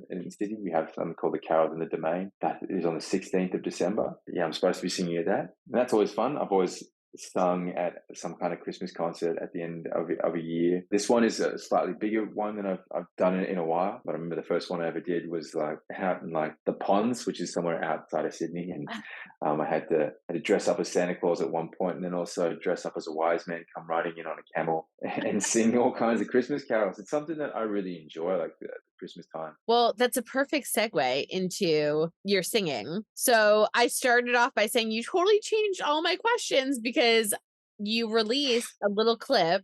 Speaker 3: in the city. We have something called the Carols in the Domain. That is on the 16th of December. Yeah, I'm supposed to be singing at that. And that's always fun. I've always sung at some kind of Christmas concert at the end of a year. This one is a slightly bigger one than I've done it in a while. But I remember the first one I ever did was like out in like the Ponds, which is somewhere outside of Sydney, and I had to dress up as Santa Claus at one point, and then also dress up as a wise man, come riding in on a camel, and sing all kinds of Christmas carols. It's something that I really enjoy, like the Christmas time.
Speaker 2: well, that's a perfect segue into your singing. So I started off by saying you totally changed all my questions because you released a little clip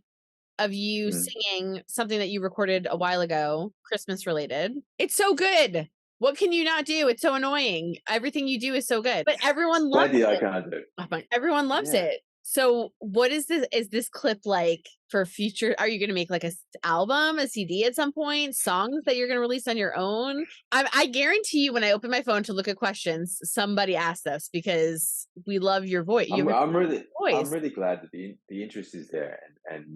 Speaker 2: of you
Speaker 3: Mm.
Speaker 2: singing something that you recorded a while ago, Christmas related. It's so good. What can you not do? It's so annoying. Everything you do is so good, but everyone loves
Speaker 3: Plenty I
Speaker 2: it.
Speaker 3: can't do.
Speaker 2: Everyone loves
Speaker 3: Yeah.
Speaker 2: it. So what is this? Is this clip like for future? Are you going to make like a album, a CD at some point, songs that you're going to release on your own? I guarantee you when I open my phone to look at questions, somebody asked this because we love your voice. You have a
Speaker 3: I'm
Speaker 2: voice.
Speaker 3: really glad that the interest is there, and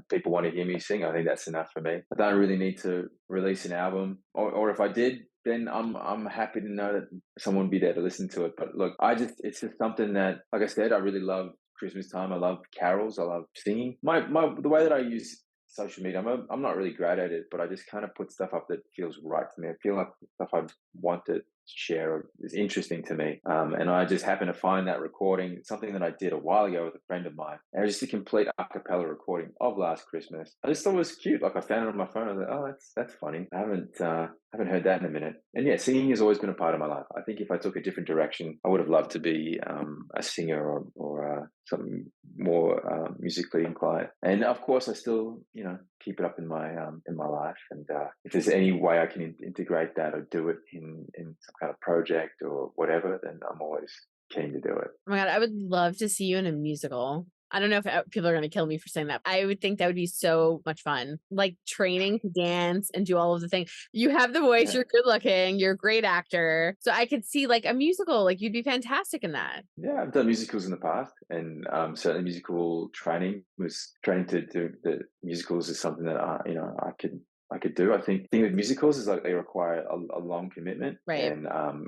Speaker 3: people want to hear me sing. I think that's enough for me. I don't really need to release an album, or if I did, then I'm happy to know that someone would be there to listen to it. But look, it's just something that, like I said, I really love Christmas time. I love carols. I love singing. The way that I use social media, I'm not really great at it, but I just kind of put stuff up that feels right to me. I feel like the stuff I want to share is interesting to me. And I just happened to find that recording. It's something that I did a while ago with a friend of mine. And it was just a complete a cappella recording of Last Christmas. I just thought it was cute. Like I found it on my phone. I was like, oh, that's funny. I haven't heard that in a minute. And yeah, singing has always been a part of my life. I think if I took a different direction, I would have loved to be a singer or something more musically inclined. And of course, I still keep it up in my life. And if there's any way I can integrate that or do it in some kind of project or whatever, then I'm always keen to do it.
Speaker 2: Oh my God, I would love to see you in a musical. I don't know if people are going to kill me for saying that. I would think that would be so much fun. Like training to dance and do all of the things. You have the voice,
Speaker 3: Yeah.
Speaker 2: you're good looking, you're a great actor. So I could see like a musical, like you'd be fantastic in that.
Speaker 3: Yeah, I've done musicals in the past, and certainly musical training to do the musicals is something that I could do. I think the thing with musicals is like they require a long commitment,
Speaker 2: Right.
Speaker 3: and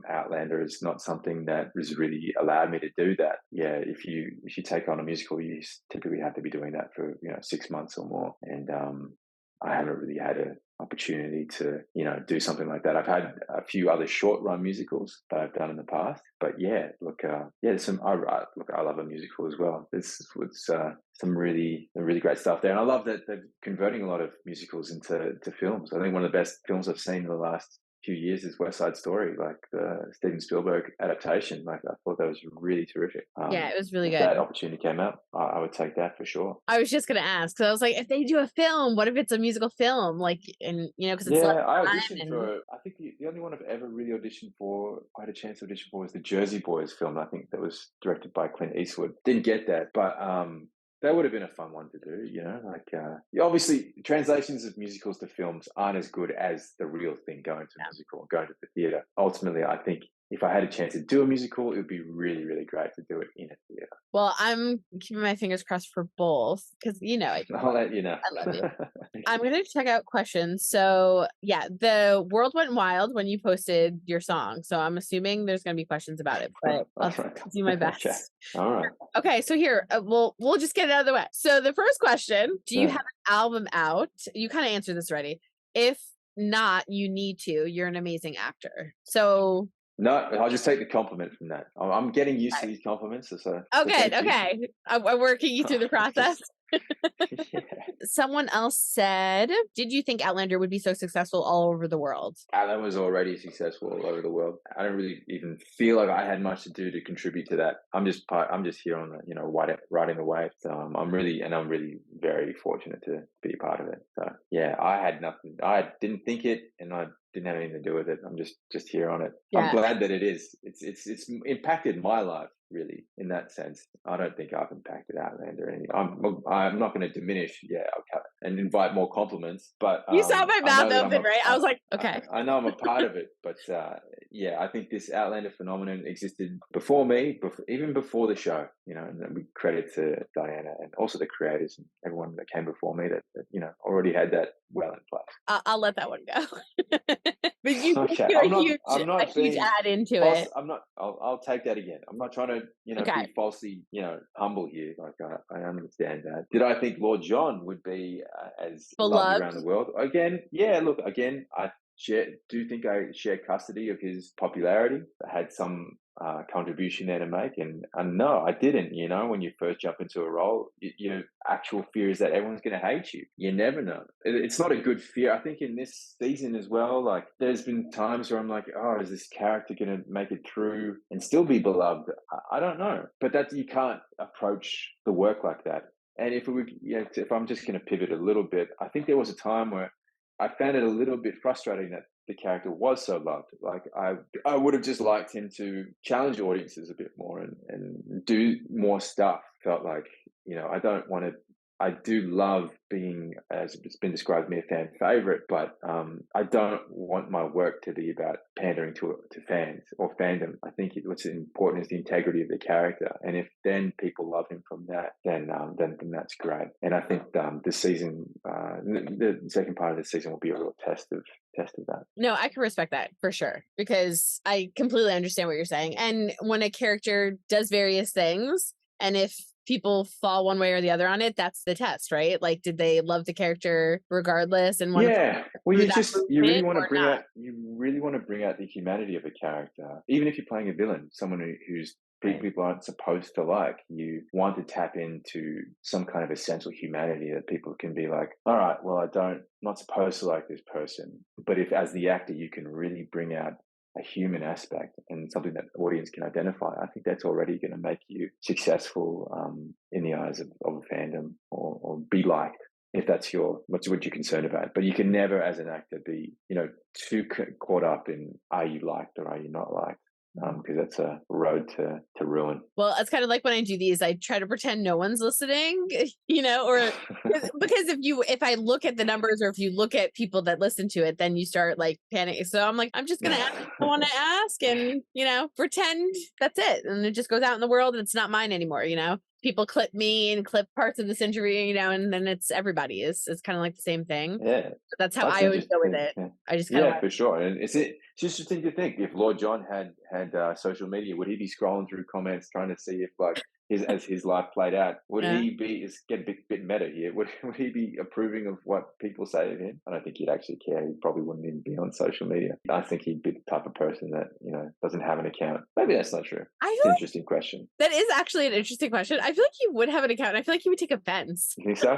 Speaker 3: Outlander is not something that has really allowed me to do that. Yeah, if you take on a musical, you typically have to be doing that for 6 months or more, and I haven't really had an opportunity to do something like that. I've had a few other short run musicals that I've done in the past, but yeah, look, there's some. I love a musical as well. There's some really great stuff there, and I love that they're converting a lot of musicals into films. I think one of the best films I've seen in the last few years is West Side Story, like the Steven Spielberg adaptation. Like I thought that was really terrific.
Speaker 2: Yeah, it was really
Speaker 3: if
Speaker 2: good.
Speaker 3: that opportunity came up, I would take that for sure.
Speaker 2: I was just gonna ask, so I was like, if they do a film, what if it's a musical film? Like, and because it's
Speaker 3: I auditioned for. I think the only one I've ever really auditioned for, I had a chance to audition for, was the Jersey Boys film. I think that was directed by Clint Eastwood. Didn't get that, but that would have been a fun one to do. Obviously translations of musicals to films aren't as good as the real thing, going to a musical and going to the theatre. Ultimately, I think if I had a chance to do a musical, it would be really, really great to do it in a theatre.
Speaker 2: Well, I'm keeping my fingers crossed for both because
Speaker 3: I'll let you know.
Speaker 2: I love you. I'm going to check out questions. So yeah, the world went wild when you posted your song. So I'm assuming there's going to be questions about it, but I'll do my best.
Speaker 3: Okay. All right.
Speaker 2: Okay. So here, we'll just get it out of the way. So the first question, do you have an album out? You kind of answered this already. If not, you need to. You're an amazing actor. So
Speaker 3: no, I'll just take the compliment from that. I'm getting used to these compliments. So
Speaker 2: okay. I'm working you through the process.
Speaker 3: Yeah.
Speaker 2: Someone else said, did you think Outlander would be so successful all over the world?
Speaker 3: Outlander was already successful all over the world. I don't really even feel like I had much to do to contribute to that. I'm just here on the riding the wave. So I'm really very fortunate to be a part of it. So yeah, I had nothing. I didn't think it, and I didn't have anything to do with it. I'm just here on it. Yeah. I'm glad that it is. It's impacted my life, really, in that sense. I don't think I've impacted Outlander or anything. I'm not going to diminish. Yeah, okay, and invite more compliments. But
Speaker 2: you saw my mouth open, right? I was like, okay.
Speaker 3: I know I'm a part of it, but I think this Outlander phenomenon existed before me, even before the show. And we credit to Diana and also the creators and everyone that came before me that already had that well in place.
Speaker 2: I'll let that one go. But you
Speaker 3: okay.
Speaker 2: I'm not a huge add into it.
Speaker 3: I'll take that again. I'm not trying to be falsely humble here. Like I understand that. Did I think Lord John would be as loved around the world? Again, I do think I share custody of his popularity. I had some contribution there to make, and no, I didn't. When you first jump into a role, your actual fear is that everyone's going to hate you. You never know. It's not a good fear. I think in this season as well, like there's been times where I'm like, oh, is this character going to make it through and still be beloved? I don't know, but that you can't approach the work like that. And if I'm just going to pivot a little bit, I think there was a time where I found it a little bit frustrating that the character was so loved. Like I would have just liked him to challenge audiences a bit more and do more stuff. Felt like, I do love being, as it's been described to me, a fan favorite, but I don't want my work to be about pandering to fans or fandom. I think what's important is the integrity of the character, and if then people love him from that, then that's great. And I think this season, the second part of the season, will be a real test of that.
Speaker 2: No, I can respect that for sure, because I completely understand what you're saying. And when a character does various things, and if people fall one way or the other on it, that's the test, right? Like, did they love the character regardless? And
Speaker 3: well, you really want to bring out the humanity of a character, even if you're playing a villain, someone who's people aren't supposed to like. You want to tap into some kind of essential humanity that people can be like, all right, well, I'm not supposed to like this person, but if as the actor you can really bring out a human aspect and something that the audience can identify, I think that's already going to make you successful in the eyes of a fandom, or be liked, if that's what you're concerned about. But you can never, as an actor, be too caught up in are you liked or are you not liked, because that's a road to ruin.
Speaker 2: Well, it's kind of like when I do these, I try to pretend no one's listening, or because if I look at the numbers, or if you look at people that listen to it, then you start like panicking. So I'm like, I'm just going to ask what I want to ask and, pretend that's it. And it just goes out in the world and it's not mine anymore. People clip me and clip parts of this interview, and then it's everybody's. It's kind of like the same thing.
Speaker 3: Yeah.
Speaker 2: That's how I always go with it. Yeah. I just kind of
Speaker 3: for sure. And it's just interesting to think, if Lord John had social media, would he be scrolling through comments trying to see if as his life played out, would he be, get a bit meta here, would he be approving of what people say of him? I don't think he'd actually care. He probably wouldn't even be on social media. I think he'd be the type of person that, doesn't have an account. Maybe that's not true. It's an interesting question.
Speaker 2: That is actually an interesting question. I feel like he would have an account. I feel like he would take offense.
Speaker 3: You think so?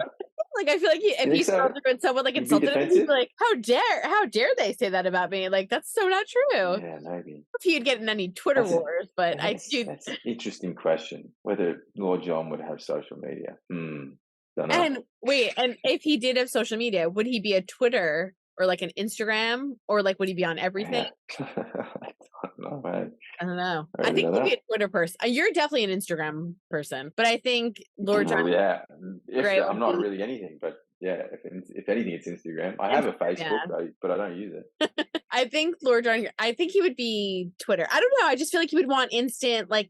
Speaker 2: Like, I feel like if
Speaker 3: think
Speaker 2: you
Speaker 3: so?
Speaker 2: saw and someone like
Speaker 3: You'd be
Speaker 2: insulted him, he'd be
Speaker 3: defensive?
Speaker 2: like, how dare they say that about me? Like, that's so not true.
Speaker 3: Yeah, maybe.
Speaker 2: If he'd get in any Twitter wars, but I do.
Speaker 3: That's an interesting question. Whether Lord John would have social media. Don't know.
Speaker 2: And wait, and if he did have social media, would he be a Twitter or like an Instagram, or like would he be on everything?
Speaker 3: Yeah. I don't know, man.
Speaker 2: I don't know.
Speaker 3: I
Speaker 2: I
Speaker 3: really
Speaker 2: think
Speaker 3: don't
Speaker 2: he'd be
Speaker 3: know.
Speaker 2: a Twitter person. You're definitely an Instagram person, but I think Lord John
Speaker 3: Yeah.
Speaker 2: Gray
Speaker 3: I'm
Speaker 2: would
Speaker 3: not
Speaker 2: be
Speaker 3: really anything, but yeah, if anything, it's Instagram. I have a
Speaker 2: Instagram.
Speaker 3: Facebook, but I don't use it.
Speaker 2: I think I think he would be Twitter. I don't know. I just feel like he would want instant, like,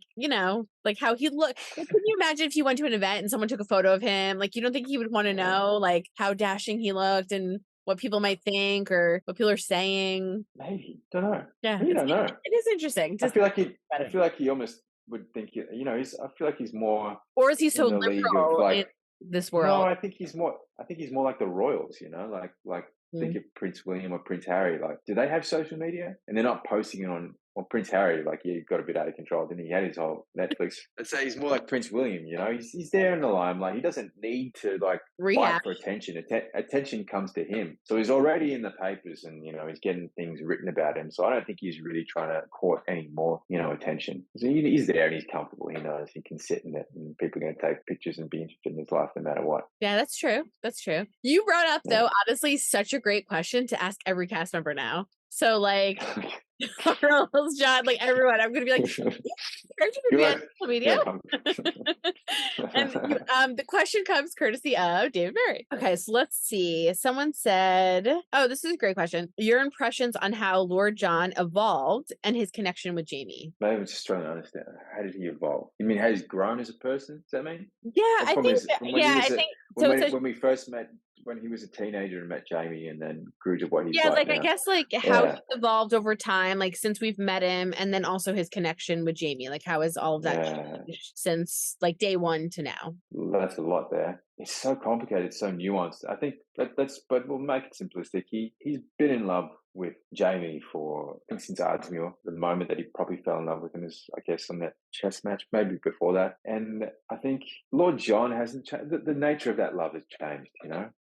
Speaker 2: like how he look. Like, can you imagine if you went to an event and someone took a photo of him? Like, you don't think he would want to know, like, how dashing he looked and what people might think or what people are saying?
Speaker 3: Maybe. Don't know.
Speaker 2: Yeah,
Speaker 3: Maybe don't know.
Speaker 2: it is interesting.
Speaker 3: I feel like
Speaker 2: about
Speaker 3: I
Speaker 2: it.
Speaker 3: feel like he almost would think, I feel like he's more
Speaker 2: Or is he so
Speaker 3: in the league of
Speaker 2: liberal in
Speaker 3: like.
Speaker 2: this
Speaker 3: No,
Speaker 2: world?
Speaker 3: I think he's more like the royals, like think of Prince William or Prince Harry. Like, do they have social media? And they're not posting it on. Well, Prince Harry, like, he got a bit out of control. Then he had his whole Netflix. Let's say he's more like Prince William. He's there in the limelight. He doesn't need to like
Speaker 2: Rehab.
Speaker 3: fight for attention. Attention comes to him. So he's already in the papers, and he's getting things written about him. So I don't think he's really trying to court any more, attention. So he's there and he's comfortable. He knows he can sit in it, and people are going to take pictures and be interested in his life no matter what.
Speaker 2: Yeah, that's true. That's true. You brought up, though, honestly, such a great question to ask every cast member now. So, like, Charles, John, like, everyone, I'm going to be like, aren't you going to be on social media? And the question comes courtesy of David Berry. Okay, so let's see. Someone said, oh, this is a great question. Your impressions on how Lord John evolved and his connection with Jamie.
Speaker 3: Maybe I'm just trying to understand. How did he evolve? You mean, has he grown as a person? Does that mean?
Speaker 2: Yeah, I think
Speaker 3: when we first met, when he was a teenager and met Jamie, and then grew to what he's like now.
Speaker 2: I guess like how he's evolved over time, like since we've met him, and then also his connection with Jamie. Like, how has all of that changed since like day one to now?
Speaker 3: That's a lot there. It's so complicated, so nuanced. I think but we'll make it simplistic. He's been in love with Jamie since Ardmore. The moment that he probably fell in love with him is, I guess, on that chess match, maybe before that. And I think Lord John hasn't changed. The nature of that love has changed,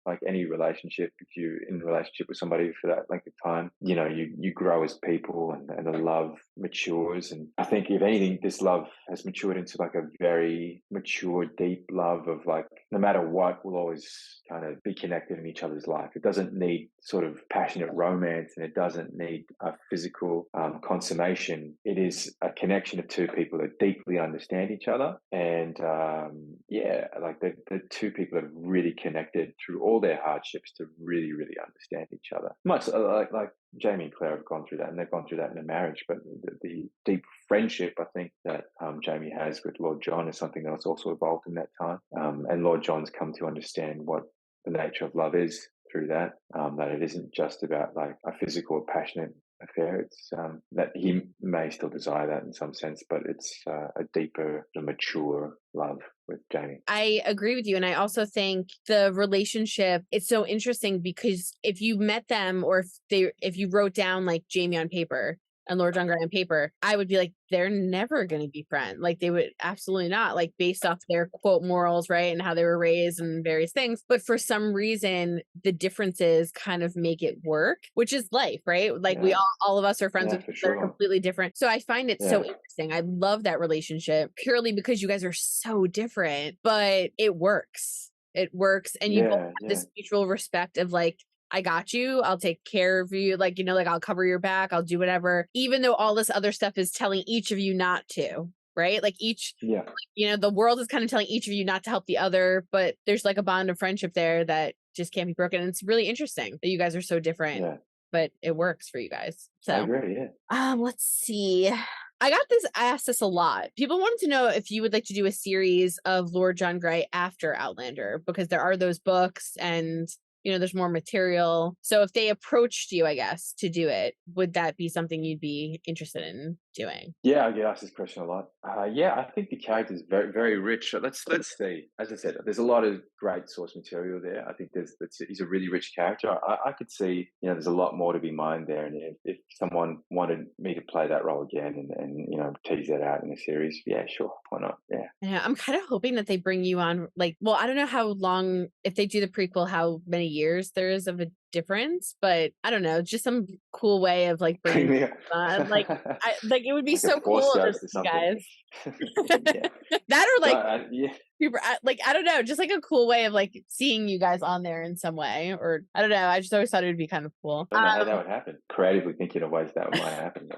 Speaker 3: like any relationship. If you're in a relationship with somebody for that length of time, you grow as people, and the love matures. And I think, if anything, this love has matured into like a very mature, deep love of like, no matter what, we'll always kind of be connected in each other's life. It doesn't need sort of passionate romance, and it doesn't need a physical consummation. It is a connection of two people that deeply understand each other. And like the two people have really connected through all their hardships to really, really understand each other. Much like Jamie and Claire have gone through that, and they've gone through that in their marriage. But the deep friendship, I think, that Jamie has with Lord John is something that's also evolved in that time. And Lord John's come to understand what the nature of love is through that, that it isn't just about like a physical or passionate affair. It's that he may still desire that in some sense, but it's a deeper, mature love with Jamie.
Speaker 2: I agree with you. And I also think the relationship, it's so interesting because if you met them, or if you wrote down like Jamie on paper and Lord John Gray on paper, I would be like, they're never going to be friends. Like, they would absolutely not, like, based off their quote morals, right? And how they were raised and various things. But for some reason, the differences kind of make it work, which is life, right? Like, we all of us are friends with people that are completely different. So I find it so interesting. I love that relationship purely because you guys are so different, but it works. It works. And you both have this mutual respect of like, I got you. I'll take care of you. Like, like I'll cover your back. I'll do whatever, even though all this other stuff is telling each of you not to, right? Like the world is kind of telling each of you not to help the other, but there's like a bond of friendship there that just can't be broken. And it's really interesting that you guys are so different, but it works for you guys. So
Speaker 3: I agree. Yeah.
Speaker 2: Let's see. I asked this a lot. People wanted to know if you would like to do a series of Lord John Gray after Outlander, because there are those books and there's more material. So if they approached you, I guess, to do it, would that be something you'd be interested in doing?
Speaker 3: Yeah, I get asked this question a lot. Yeah, I think the character is very, very rich. Let's see. As I said, there's a lot of great source material there. I think he's a really rich character. I could see, there's a lot more to be mined there. And if someone wanted me to play that role again and tease that out in a series, yeah, sure, why not?
Speaker 2: Yeah, I'm kind of hoping that they bring you on. Like, well, I don't know how long, if they do the prequel, how many years there is of a difference, but I don't know, just some cool way of like bringing
Speaker 3: Yeah.
Speaker 2: on. Like, it would be
Speaker 3: Like
Speaker 2: so
Speaker 3: a Force
Speaker 2: cool to
Speaker 3: ghost or
Speaker 2: see
Speaker 3: something.
Speaker 2: guys.
Speaker 3: Yeah.
Speaker 2: That or like
Speaker 3: Yeah.
Speaker 2: super, like, I don't know, just like a cool way of like seeing you guys on there in some way, or I don't know. I just always thought it would be kind of cool.
Speaker 3: I don't know how that would happen. Creatively thinking of ways that might happen.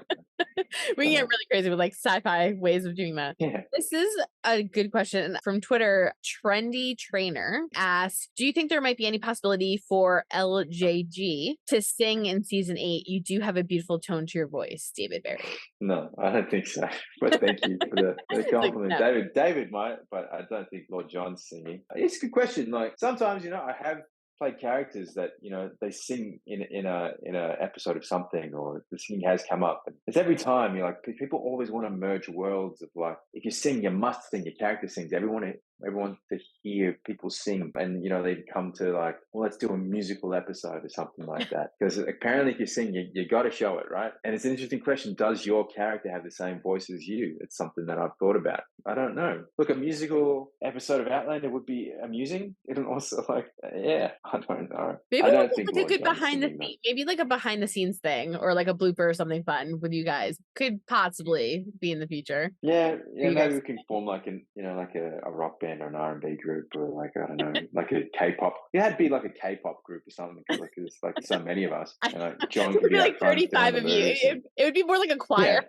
Speaker 2: We get really crazy with like sci-fi ways of doing that.
Speaker 3: Yeah.
Speaker 2: This is a good question from Twitter. Trendy Trainer asks, do you think there might be any possibility for LJG to sing in season 8? You do have a beautiful tone to your voice, David Berry.
Speaker 3: No, I don't think so. But thank you for the compliment.
Speaker 2: Like, no.
Speaker 3: David might, but I don't think Lord John's singing. It's a good question. Like sometimes, I have played characters that they sing in a episode of something, or the singing has come up. And it's every time you're like, people always want to merge worlds of like, if you sing, you must sing. Your character sings. Everyone to hear people sing, and they come to like, well, let's do a musical episode or something like that. Because apparently, if you sing, you got to show it, right? And it's an interesting question: does your character have the same voice as you? It's something that I've thought about. I don't know. Look, a musical episode of Outlander would be amusing. It'll also I don't know.
Speaker 2: Maybe
Speaker 3: I don't
Speaker 2: like
Speaker 3: think
Speaker 2: a good behind the scenes, maybe like a behind the scenes thing, or like a blooper or something fun with you guys could possibly be in the future.
Speaker 3: Yeah, maybe we can form like a rock band or an R&B group, or like, I don't know, like a K-pop. It had to be like a K-pop group or something, because like there's like so many of us. And John could be
Speaker 2: like 35 of you. It would be more like a choir.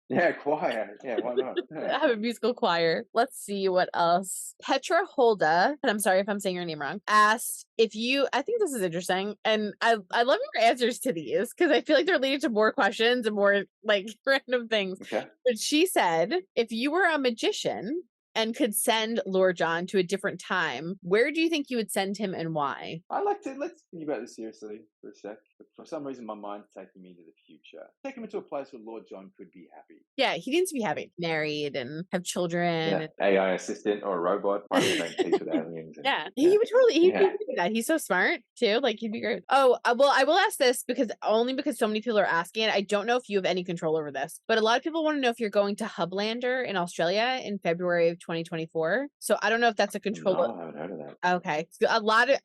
Speaker 3: Yeah, choir. Yeah, why not?
Speaker 2: I have a musical choir. Let's see what else. Petra Holda, and I'm sorry if I'm saying your name wrong, asked if you, I think this is interesting, and I love your answers to these because I feel like they're leading to more questions and more like random things.
Speaker 3: Okay.
Speaker 2: But she said, if you were a magician and could send Lord John to a different time, where do you think you would send him and why?
Speaker 3: Let's think about this seriously for a sec. For some reason, my mind's taking me into the future. Take him into a place where Lord John could be happy.
Speaker 2: Yeah, he needs to be happy. Married and have children.
Speaker 3: Yeah. AI assistant or a robot. Playing peace with aliens.
Speaker 2: He would totally, he'd be good at that. He's so smart too. Like, he'd be great. Oh, well, I will ask this because so many people are asking it. I don't know if you have any control over this, but a lot of people want to know if you're going to Outlander in Australia in February of 2024. So I don't know if that's a control.
Speaker 3: No, I haven't heard of that.
Speaker 2: Okay. So a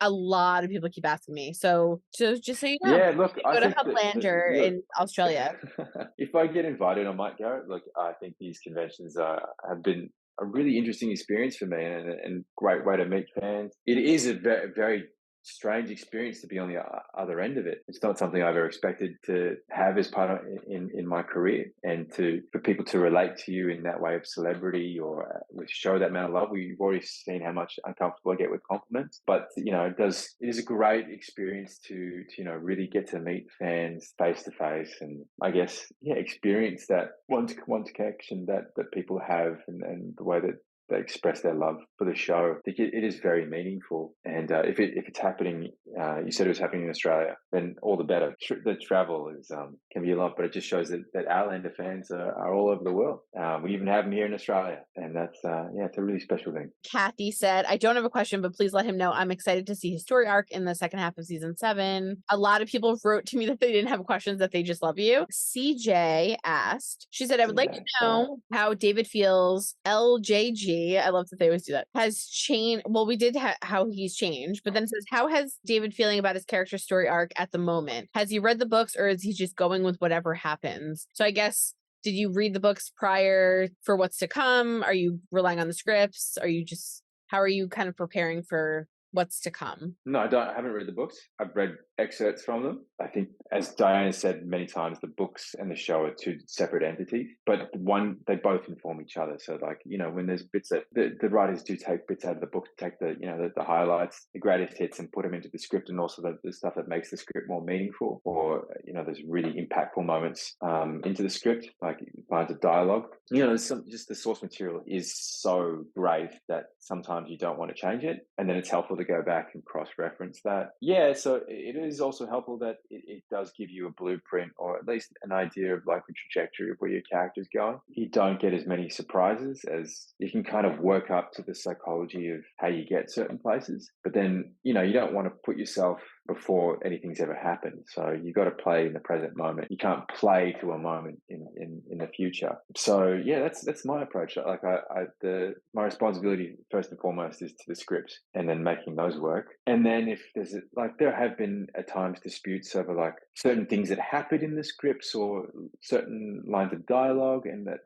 Speaker 2: lot of people keep asking me. So just so you know.
Speaker 3: Yeah, look,
Speaker 2: I go to Outlander in Australia.
Speaker 3: If I get invited, I might go. Look, I think these conventions have been a really interesting experience for me, and great way to meet fans. It is a very, very strange experience to be on the other end of it. It's not something I've ever expected to have as part of in my career, and for people to relate to you in that way of celebrity, or show that amount of love. We've already seen how much uncomfortable I get with compliments, but it is a great experience to really get to meet fans face to face, and I guess experience that one-to-one connection that people have, and the way that they express their love for the show. I think it is very meaningful. And if it's happening, you said it was happening in Australia, then all the better. The travel can be a lot, but it just shows that Outlander fans are all over the world. We even have them here in Australia, and that's it's a really special thing.
Speaker 2: Kathy said, I don't have a question, but please let him know I'm excited to see his story arc in the second half of season 7. A lot of people wrote to me that they didn't have questions, that they just love you. CJ asked, she said, I would like to know how David feels LJG, I love that they always do that, has changed. Well, we did how he's changed, but then it says, how has David feeling about his character story arc at the moment? Has he read the books, or is he just going with whatever happens? So I guess, did you read the books prior for what's to come? Are you relying on the scripts? How are you kind of preparing for what's to come?
Speaker 3: No, I haven't read the books. I've read excerpts from them. I think, as Diana said many times, the books and the show are two separate entities, but they both inform each other. So like, when there's bits that the writers do take bits out of the book, take the highlights, the greatest hits, and put them into the script, and also the stuff that makes the script more meaningful, or, there's really impactful moments into the script, like lines of dialogue. Just the source material is so great that sometimes you don't want to change it, and then it's helpful to to go back and cross-reference that. Yeah, so it is also helpful that it does give you a blueprint, or at least an idea of like the trajectory of where your character's going. You don't get as many surprises, as you can kind of work up to the psychology of how you get certain places. But then, you don't want to put yourself before anything's ever happened. So you got to play in the present moment. You can't play to a moment in the future. So yeah, that's my approach. Like my responsibility first and foremost is to the scripts, and then making those work. And then if there's there have been at times disputes over like certain things that happen in the scripts or certain lines of dialogue, and that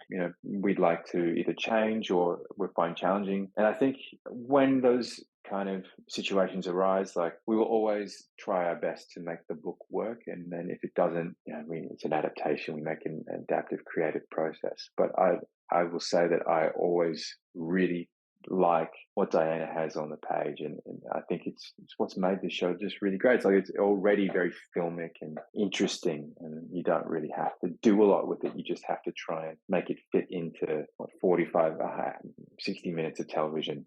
Speaker 3: we'd like to either change or we find challenging. And I think when those kind of situations arise, like we will always try our best to make the book work. And then if it doesn't, it's an adaptation. We make an adaptive creative process. But I will say that I always really like what Diana has on the page, and I think it's what's made this show just really great. It's like it's already very filmic and interesting, and you don't really have to do a lot with it. You just have to try and make it fit into 60 minutes of television,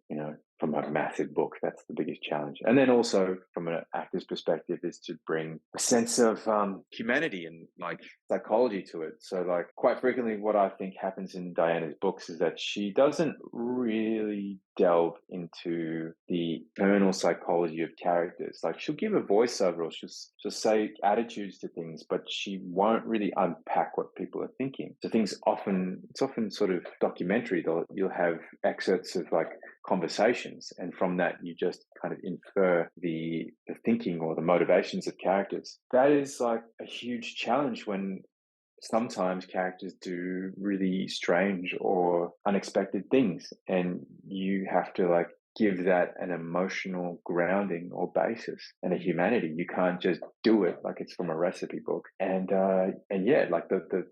Speaker 3: from a massive book. That's the biggest challenge. And then also from an actor's perspective is to bring a sense of humanity and like psychology to it. So like quite frequently what I think happens in Diana's books is that she doesn't really delve into the internal psychology of characters. Like she'll give a voiceover, or she'll say attitudes to things, but she won't really unpack what people are thinking. So it's often sort of documentary. You'll have excerpts of like conversations, and from that you just kind of infer the thinking or the motivations of characters. That is like a huge challenge when sometimes characters do really strange or unexpected things, and you have to like give that an emotional grounding or basis and a humanity. You can't just do it like it's from a recipe book. And yeah, like the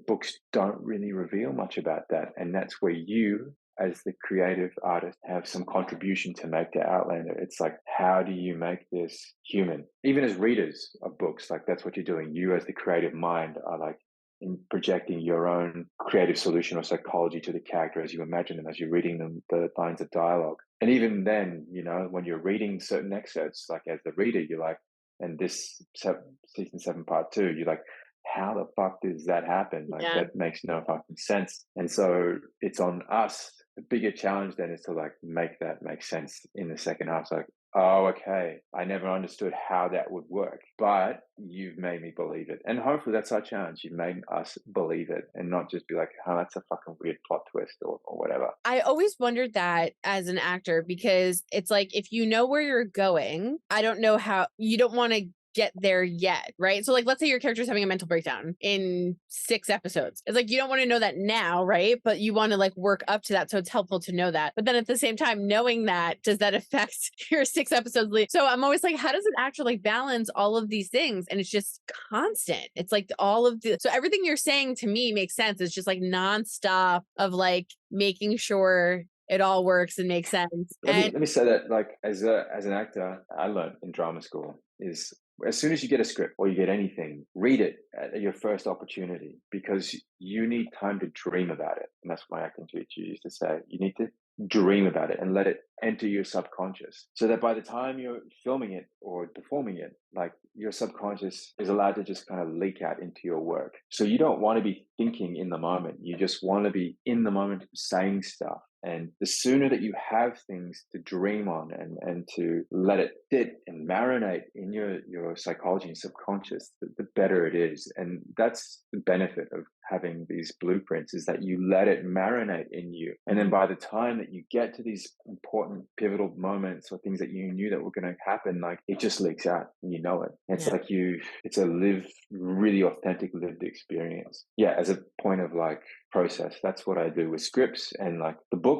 Speaker 3: books don't really reveal much about that, and that's where you as the creative artist have some contribution to make to Outlander. It's like, how do you make this human? Even as readers of books, like that's what you're doing. You as the creative mind are like in projecting your own creative solution or psychology to the character as you imagine them, as you're reading them, the lines of dialogue. And even then, when you're reading certain excerpts, like as the reader, you're like, and this season 7 part 2, you're like, how the fuck does that happen? Like that makes no fucking sense. And so it's on us. The bigger challenge then is to like make that make sense in the second half. It's like, oh, okay, I never understood how that would work, but you've made me believe it. And hopefully that's our challenge. You've made us believe it and not just be like, oh, that's a fucking weird plot twist or whatever.
Speaker 2: I always wondered that as an actor, because it's like, if you know where you're going, I don't know how, you don't want to get there yet, right? So like, let's say your character's having a mental breakdown in 6 episodes. It's like, you don't want to know that now, right? But you want to like work up to that. So it's helpful to know that. But then at the same time, knowing that, does that affect your 6 episodes lead? So I'm always like, how does an actor like balance all of these things? And it's just constant. It's like so everything you're saying to me makes sense. It's just like nonstop of like making sure it all works and makes sense.
Speaker 3: Let me say that like as an actor, I learned in drama school is, as soon as you get a script or you get anything, read it at your first opportunity, because you need time to dream about it. And that's what my acting teacher used to say. You need to dream about it and let it enter your subconscious, so that by the time you're filming it or performing it, like your subconscious is allowed to just kind of leak out into your work. So you don't want to be thinking in the moment. You just want to be in the moment saying stuff. And the sooner that you have things to dream on and to let it sit and marinate in your psychology and subconscious, the better it is. And that's the benefit of having these blueprints, is that you let it marinate in you. And then by the time that you get to these important pivotal moments or things that you knew that were going to happen, like it just leaks out and you know it. It's like it's a really authentic lived experience. Yeah, as a point of like process, that's what I do with scripts. And like the book,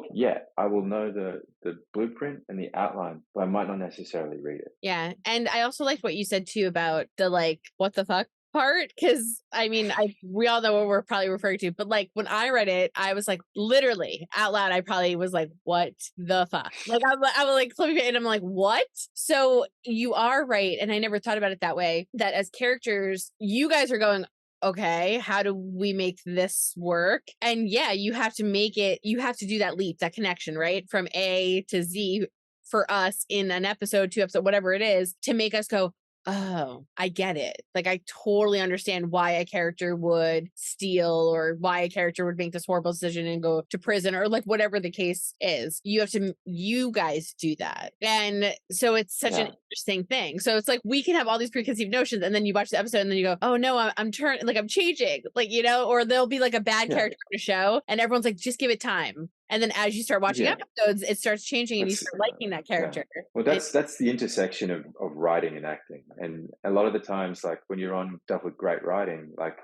Speaker 3: I will know the blueprint and the outline, but I might not necessarily read it.
Speaker 2: Yeah. And I also liked what you said too about the like, what the fuck part, because I mean, we all know what we're probably referring to, but like when I read it, I was like, literally out loud, I probably was like, what the fuck? Like I was like flipping it and I'm like, what? So you are right, and I never thought about it that way, that as characters you guys are going, okay, how do we make this work? And you have to make it, you have to do that leap, that connection, right? From A to Z for us in an episode, 2 episode, whatever it is, to make us go, oh, I get it. Like, I totally understand why a character would steal or why a character would make this horrible decision and go to prison or like whatever the case is. You guys do that. And so it's such an interesting thing. So it's like we can have all these preconceived notions and then you watch the episode and then you go, oh no, I'm turning, like I'm changing, like, you know, or there'll be like a bad character in a show and everyone's like, just give it time. And then as you start watching episodes, it starts changing and you start liking that character.
Speaker 3: Well, that's the intersection of writing and acting. And a lot of the times, like when you're on stuff with great writing, like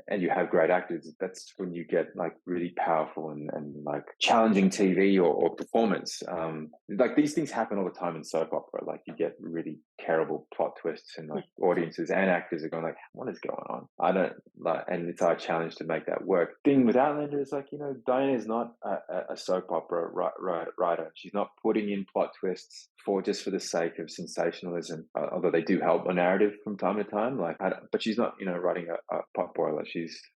Speaker 3: and you have great actors, that's when you get like really powerful and like challenging TV or performance. Like these things happen all the time in soap opera. Like you get really terrible plot twists and like audiences and actors are going like, what is going on? I don't like, and it's our challenge to make that work. Thing with Outlander is like, you know, Diana is not a soap opera writer. She's not putting in plot twists for the sake of sensationalism, although they do help a narrative from time to time. Like, but she's not, you know, writing a pot boiler.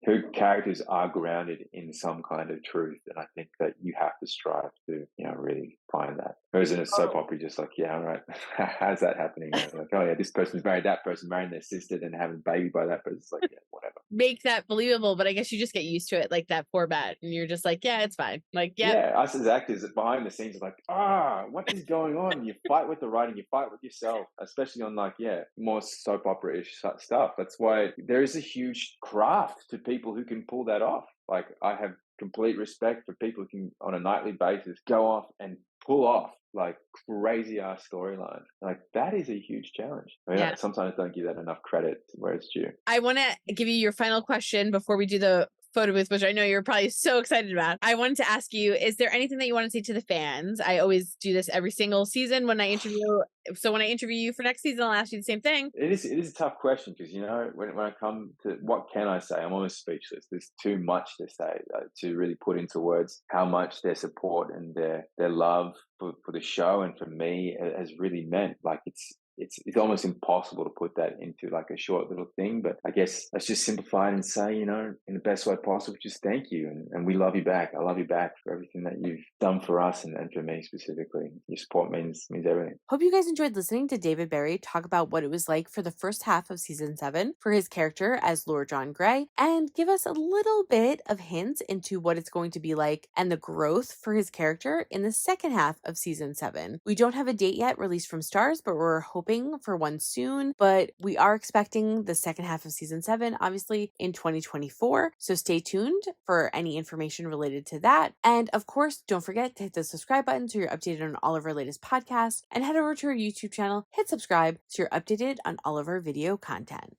Speaker 3: Her characters are grounded in some kind of truth, and I think that you have to strive to, you know, really find that. Whereas in a soap opera, you're just like, yeah, all right, how's that happening? Like, oh yeah, this person's married that person, marrying their sister, then having a baby by that person. It's like, yeah, whatever.
Speaker 2: Make that believable, but I guess you just get used to it, like that format, and you're just like, yeah, it's fine. Like,
Speaker 3: yeah, us as actors behind the scenes are like, what is going on? You fight with the writing, you fight with yourself, especially on like, more soap opera-ish stuff. That's why there is a huge craft to people who can pull that off. Like, I have complete respect for people who can, on a nightly basis, go off and pull off like crazy ass storyline. Like that is a huge challenge. I mean, sometimes don't give that enough credit where it's due.
Speaker 2: I want to give you your final question before we do the photo booth, which I know you're probably so excited about. I wanted to ask you, is there anything that you want to say to the fans? I always do this every single season when I interview. So when I interview you for next season, I'll ask you the same thing.
Speaker 3: It is a tough question because, you know, when I come to what can I say, I'm almost speechless. There's too much to say to really put into words how much their support and their love for the show and for me has really meant. Like it's almost impossible to put that into like a short little thing, but I guess let's just simplify it and say, you know, in the best way possible, just thank you. And we love you back. I love you back for everything that you've done for us and for me specifically. Your support means everything.
Speaker 1: Hope you guys enjoyed listening to David Berry talk about what it was like for the first half of season 7 for his character as Lord John Grey and give us a little bit of hints into what it's going to be like and the growth for his character in the second half of season 7. We don't have a date yet released from Starz, but we're hoping for one soon, but we are expecting the second half of season 7, obviously in 2024. So stay tuned for any information related to that. And of course, don't forget to hit the subscribe button so you're updated on all of our latest podcasts, and head over to our YouTube channel, hit subscribe so you're updated on all of our video content.